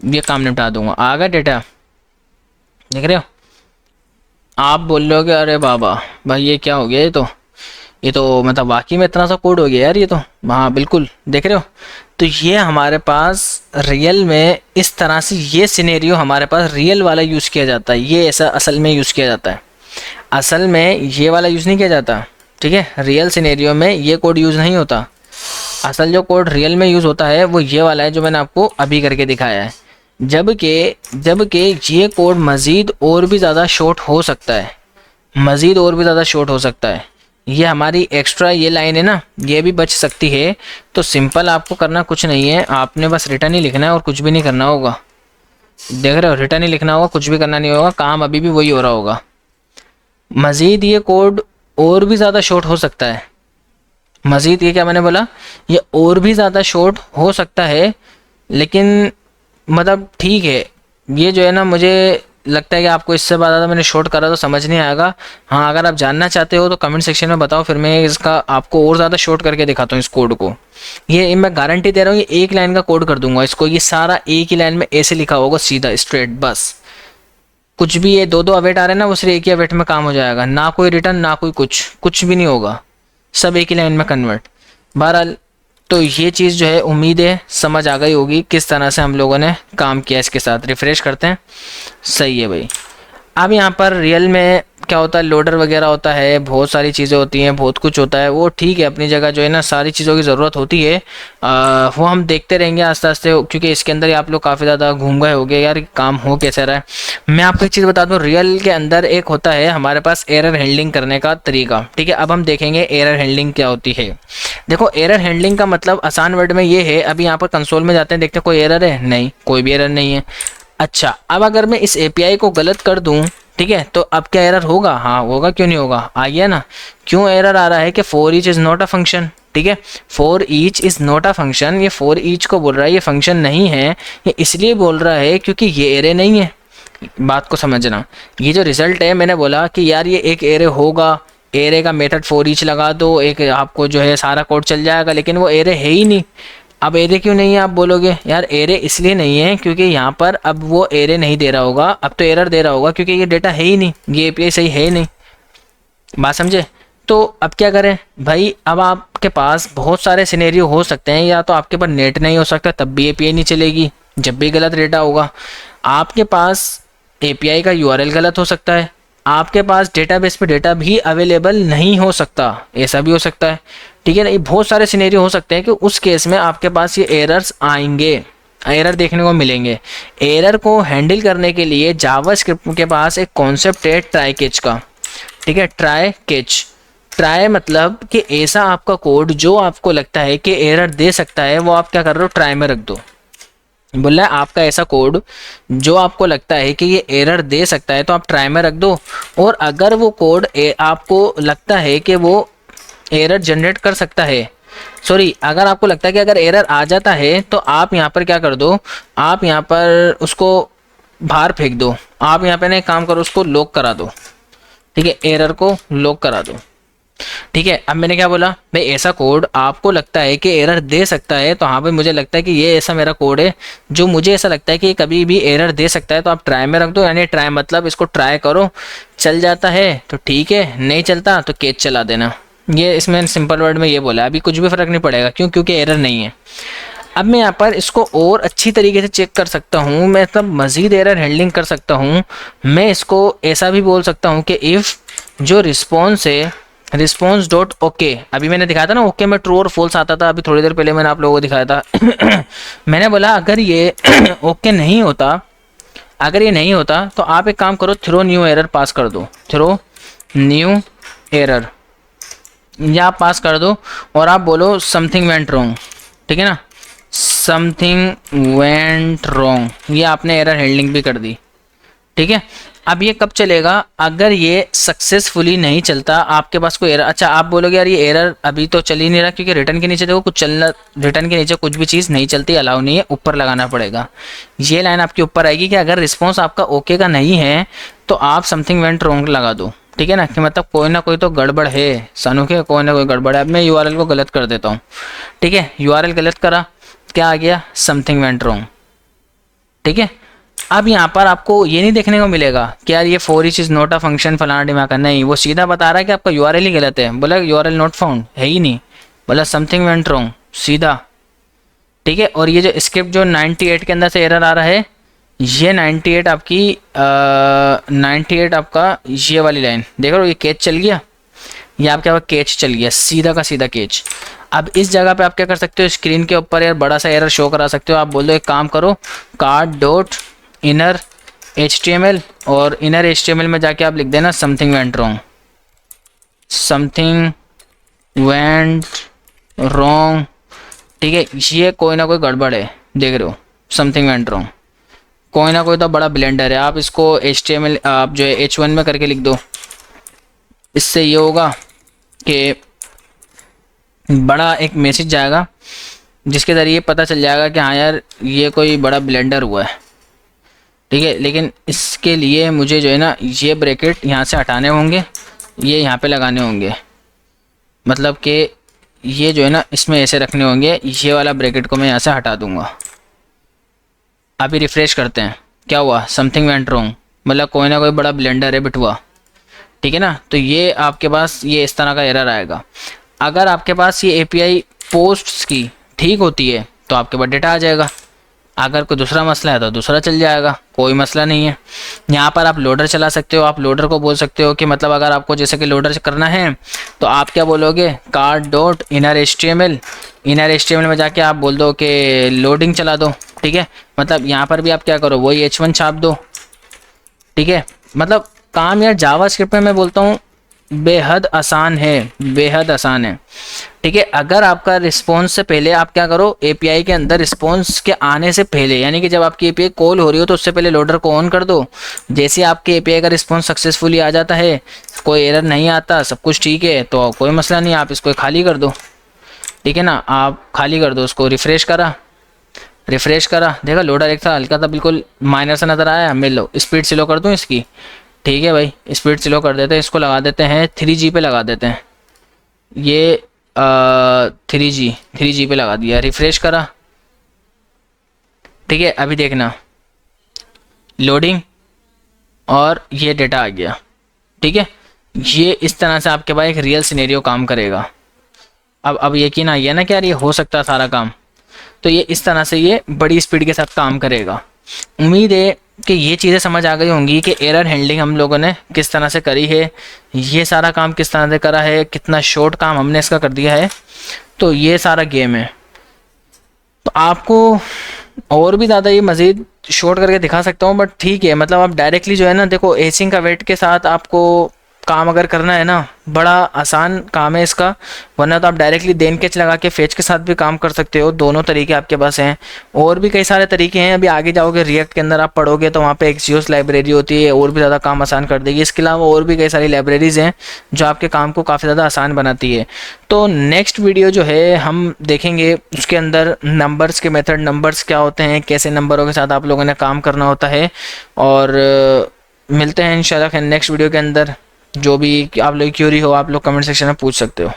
ये काम निपटा दूंगा। आ गया डेटा, देख रहे हो। आप बोल रहे हो कि अरे बाबा भाई ये क्या हो गया, ये तो मतलब वाकई में इतना सा कोड हो गया यार ये तो। हाँ बिल्कुल, देख रहे हो। तो ये हमारे पास रियल में इस तरह से ये सिनेरियो हमारे पास रियल वाला यूज़ किया जाता है, ये ऐसा असल में यूज़ किया जाता है। असल में ये वाला यूज़ नहीं किया जाता, ठीक है। रियल सिनेरियो में ये कोड यूज़ नहीं होता। असल जो कोड रियल में यूज़ होता है वो ये वाला है जो मैंने आपको अभी करके दिखाया है। जबकि ये कोड मज़ीद और भी ज़्यादा शॉर्ट हो सकता है, मज़ीद और भी ज़्यादा शॉर्ट हो सकता है। ये हमारी एक्स्ट्रा ये लाइन है ना, ये भी बच सकती है। तो सिंपल आपको करना कुछ नहीं है, आपने बस रिटर्न ही लिखना है और कुछ भी नहीं करना होगा। देख रहे हो, रिटर्न ही लिखना होगा, कुछ भी करना नहीं होगा, काम अभी भी वही हो रहा होगा। मज़ीद ये कोड और भी ज़्यादा शॉर्ट हो सकता है, मज़ीद ये क्या मैंने बोला, ये और भी ज़्यादा शॉर्ट हो सकता है। लेकिन मतलब ठीक है, ये जो है ना, मुझे लगता है कि आपको इससे ज़्यादा मैंने शॉर्ट करा तो समझ नहीं आएगा। हाँ अगर आप जानना चाहते हो तो कमेंट सेक्शन में बताओ, फिर मैं इसका आपको और ज़्यादा शॉर्ट करके दिखाता हूँ इस कोड को। ये मैं गारंटी दे रहा हूँ, ये एक लाइन का कोड कर दूंगा इसको, ये सारा एक ही लाइन में ऐसे लिखा होगा सीधा स्ट्रेट, बस कुछ भी ये दो अवेट आ रहे हैं ना, वो सिर्फ एक ही अवेट में काम हो जाएगा, ना कोई रिटर्न ना कोई कुछ भी नहीं होगा, सब एक ही लाइन में कन्वर्ट। बहरहाल तो ये चीज़ जो है उम्मीद है समझ आ गई होगी किस तरह से हम लोगों ने काम किया इसके साथ। रिफ़्रेश करते हैं, सही है भाई। अब यहाँ पर रियल में क्या होता है, लोडर वगैरह होता है, बहुत सारी चीज़ें होती हैं, बहुत कुछ होता है, वो ठीक है अपनी जगह, जो है ना सारी चीज़ों की ज़रूरत होती है। वो हम देखते रहेंगे आस्ते आस्ते, क्योंकि इसके अंदर आप लोग काफ़ी ज़्यादा घूम गए होंगे यार काम हो कैसे रहा है। मैं आपको एक चीज़ बता दूँ, रियल के अंदर एक होता है हमारे पास एरर हैंडलिंग करने का तरीका, ठीक है। अब हम देखेंगे एरर हैंडलिंग क्या होती है। देखो एरर हैंडलिंग का मतलब आसान वर्ड में ये है, अभी यहाँ पर कंसोल में जाते हैं, देखते हैं कोई एरर है, नहीं कोई भी एरर नहीं है। अच्छा अब अगर मैं इस एपीआई को गलत कर दूं, ठीक है, तो अब क्या एरर होगा, हाँ होगा, क्यों नहीं होगा, आ गया ना। क्यों एरर आ रहा है कि for each is not a function, ठीक है, for each is not a function. ये फॉर ईच को बोल रहा है ये फंक्शन नहीं है, ये इसलिए बोल रहा है क्योंकि ये एरे नहीं है। बात को समझना, ये जो रिजल्ट है मैंने बोला कि यार ये एक एरे होगा, एरे का मेथड फॉर ईच लगा दो, एक आपको जो है सारा कोड चल जाएगा, लेकिन वो एरे है ही नहीं। अब एरे क्यों नहीं है, आप बोलोगे यार एरे इसलिए नहीं है क्योंकि यहाँ पर अब वो एरे नहीं दे रहा होगा, अब तो एरर दे रहा होगा क्योंकि ये डेटा है ही नहीं, ये एपीआई सही है ही नहीं। बात समझे। तो अब क्या करें भाई, अब आपके पास बहुत सारे सिनेरियो हो सकते हैं, या तो आपके पास नेट नहीं हो सकता तब भी एपीआई नहीं चलेगी, जब भी गलत डेटा होगा। आपके पास एपीआई का यूआरएल गलत हो सकता है, आपके पास डेटाबेस पे डेटा भी अवेलेबल नहीं हो सकता, ऐसा भी हो सकता है, ठीक है ना। ये बहुत सारे सिनेरियो हो सकते हैं कि उस केस में आपके पास ये एरर्स आएंगे, एरर देखने को मिलेंगे। एरर को हैंडल करने के लिए जावास्क्रिप्ट के पास एक कॉन्सेप्ट है ट्राई कैच का, ठीक है, ट्राई कैच। ट्राई मतलब कि ऐसा आपका कोड जो आपको लगता है कि एरर दे सकता है, वो आप क्या कर रहे हो, ट्राई में रख दो। बोल रहा है आपका ऐसा कोड जो आपको लगता है कि ये एरर दे सकता है तो आप ट्राई में रख दो, और अगर वो कोड आपको लगता है कि वो एरर जनरेट कर सकता है, सॉरी अगर आपको लगता है कि अगर एरर आ जाता है तो आप यहाँ पर क्या कर दो, आप यहाँ पर उसको बाहर फेंक दो। आप यहाँ पे ना एक काम करो, उसको लॉक करा दो, ठीक है, एरर को लॉक करा दो, ठीक है। अब मैंने क्या बोला भाई, ऐसा कोड आपको लगता है कि एरर दे सकता है, तो हाँ भाई मुझे लगता है कि ये ऐसा मेरा कोड है जो मुझे ऐसा लगता है कि कभी भी एरर दे सकता है, तो आप ट्राई में रख दो। यानी ट्राई मतलब इसको ट्राई करो, चल जाता है तो ठीक है, नहीं चलता तो कैच चला देना। ये इसमें सिंपल वर्ड में ये बोला, अभी कुछ भी फर्क नहीं पड़ेगा, क्यों, क्योंकि एरर नहीं है। अब मैं यहाँ पर इसको और अच्छी तरीके से चेक कर सकता हूँ, मैं तब मज़ीद एरर हैंडलिंग कर सकता हूँ। मैं इसको ऐसा भी बोल सकता हूँ कि इफ़ जो रिस्पॉन्स है, रिस्पॉन्स डॉट ओके, अभी मैंने दिखाया था ना ओके में ट्रू और फॉल्स आता था, अभी थोड़ी देर पहले मैंने आप लोगों को दिखाया था। मैंने बोला अगर ये ओके नहीं होता, अगर ये नहीं होता तो आप एक काम करो, थ्रो न्यू एरर पास कर दो, थ्रो न्यू एरर ये आप पास कर दो और आप बोलो समथिंग वेंट रॉन्ग, ठीक है ना, समथिंग वेंट रॉन्ग, ये आपने एरर हैंडलिंग भी कर दी, ठीक है। अब ये कब चलेगा, अगर ये सक्सेसफुली नहीं चलता, आपके पास कोई एरर, अच्छा आप बोलोगे यार ये एरर अभी तो चल ही नहीं रहा क्योंकि रिटर्न के नीचे देखो कुछ चलना, रिटर्न के नीचे कुछ भी चीज़ नहीं चलती, अलाउ नहीं है, ऊपर लगाना पड़ेगा। ये लाइन आपके ऊपर आएगी कि अगर रिस्पॉन्स आपका ओके का नहीं है तो आप समथिंग वेंट रॉन्ग लगा दो, ठीक है ना, कि मतलब कोई ना कोई तो गड़बड़ है सानू के, कोई ना कोई गड़बड़ है। अब मैं यूआरएल को गलत कर देता हूँ, ठीक है, यूआरएल गलत करा, क्या आ गया, समथिंग वेंट रॉन्ग, ठीक है। अब यहाँ पर आपको ये नहीं देखने को मिलेगा कि यार ये for each is not a function फलाना डिमा का, नहीं, वो सीधा बता रहा है कि आपका यूआरएल ही गलत है, बोला यूआरएल नॉट फाउंड है ही नहीं, बोला समथिंग वेंट रॉन्ग सीधा, ठीक है। और ये जो स्क्रिप्ट जो 98 के अंदर से एरर आ रहा है, ये 98 आपकी 98 आपका ये वाली लाइन देख रहे हो, ये कैच चल गया, ये आपके पास कैच चल गया, सीधा का सीधा कैच। अब इस जगह पे आप क्या कर सकते हो, स्क्रीन के ऊपर यार बड़ा सा एरर शो करा सकते हो, आप बोल दो एक काम करो, कार्ड डॉट इनर HTML, और इनर HTML में जाके आप लिख देना something went wrong, something went wrong, ठीक है। ये कोई ना कोई गड़बड़ है, देख रहे हो, समथिंग वेंट रॉन्ग, कोई ना कोई तो बड़ा ब्लेंडर है। आप इसको HTML आप जो है H1 में करके लिख दो, इससे ये होगा कि बड़ा एक मैसेज जाएगा जिसके ज़रिए पता चल जाएगा कि हाँ यार ये कोई बड़ा ब्लेंडर हुआ है, ठीक है। लेकिन इसके लिए मुझे जो है ना ये ब्रैकेट यहाँ से हटाने होंगे, ये यहाँ पे लगाने होंगे, मतलब कि ये जो है ना इसमें ऐसे रखने होंगे, ये वाला ब्रैकेट को मैं यहाँ से हटा दूँगा। अभी रिफ़्रेश करते हैं, क्या हुआ, समथिंग वेंट रॉन्ग, मतलब कोई ना कोई बड़ा ब्लेंडर है बिटुआ, ठीक है ना। तो ये आपके पास ये इस तरह का एरर आएगा। अगर आपके पास ये API पोस्ट्स की ठीक होती है तो आपके पास डेटा आ जाएगा, अगर कोई दूसरा मसला है तो दूसरा चल जाएगा, कोई मसला नहीं है। यहाँ पर आप लोडर चला सकते हो, आप लोडर को बोल सकते हो कि मतलब अगर आपको जैसे कि लोडर करना है तो आप क्या बोलोगे, card dot inner HTML, inner HTML में जाके आप बोल दो कि लोडिंग चला दो, ठीक है। मतलब यहाँ पर भी आप क्या करो, वही H1 छाप दो, ठीक है। मतलब काम यार जावास्क्रिप्ट में मैं बोलता हूँ बेहद आसान है, बेहद आसान है, ठीक है। अगर आपका रिस्पॉन्स से पहले आप क्या करो, API के अंदर रिस्पॉन्स के आने से पहले, यानी कि जब आपकी API कॉल हो रही हो तो उससे पहले लोडर को ऑन कर दो। जैसे आपके API का रिस्पॉन्स सक्सेसफुली आ जाता है, कोई एरर नहीं आता, सब कुछ ठीक है, तो कोई मसला नहीं, आप इसको खाली कर दो, ठीक है ना। आप खाली कर दो उसको, रिफ़्रेश करा, देखा लोडर एक था हल्का था, बिल्कुल माइनर सा नज़र आया, मिल लो, स्पीड स्लो कर दूँ इसकी, ठीक है भाई, स्पीड स्लो कर देते हैं, इसको लगा देते हैं 3G पे लगा देते हैं, ये 3G पे लगा दिया, रिफ़्रेश करा, ठीक है। अभी देखना लोडिंग और ये डेटा आ गया, ठीक है। ये इस तरह से आपके पास एक रियल सिनेरियो काम करेगा। अब यकीन आ गया ना कि यार ये हो सकता है सारा काम, तो ये इस तरह से ये बड़ी स्पीड के साथ काम करेगा। उम्मीद है कि ये चीज़ें समझ आ गई होंगी कि एरर हैंडलिंग हम लोगों ने किस तरह से करी है, ये सारा काम किस तरह से करा है, कितना शॉर्ट काम हमने इसका कर दिया है, तो ये सारा गेम है। तो आपको और भी ज़्यादा ये मज़ीद शॉर्ट करके दिखा सकता हूँ, बट ठीक है, मतलब आप डायरेक्टली जो है ना, देखो एसिंग का वेट के साथ आपको काम अगर करना है ना, बड़ा आसान काम है इसका, वरना तो आप डायरेक्टली देन कैच लगा के फेच के साथ भी काम कर सकते हो, दोनों तरीके आपके पास हैं। और भी कई सारे तरीके हैं, अभी आगे जाओगे रिएक्ट के अंदर आप पढ़ोगे तो वहाँ पे एक्सियोस लाइब्रेरी होती है, और भी ज़्यादा काम आसान कर देगी। इसके अलावा और भी कई सारी लाइब्रेरीज़ हैं जो आपके काम को काफ़ी ज़्यादा आसान बनाती है। तो नेक्स्ट वीडियो जो है हम देखेंगे उसके अंदर नंबर्स के मेथड, नंबर्स क्या होते हैं, कैसे नंबरों के साथ आप लोगों ने काम करना होता है, और मिलते हैं इंशाल्लाह नेक्स्ट वीडियो के अंदर। जो भी आप लोग क्यूरी हो आप लोग कमेंट सेक्शन में पूछ सकते हो।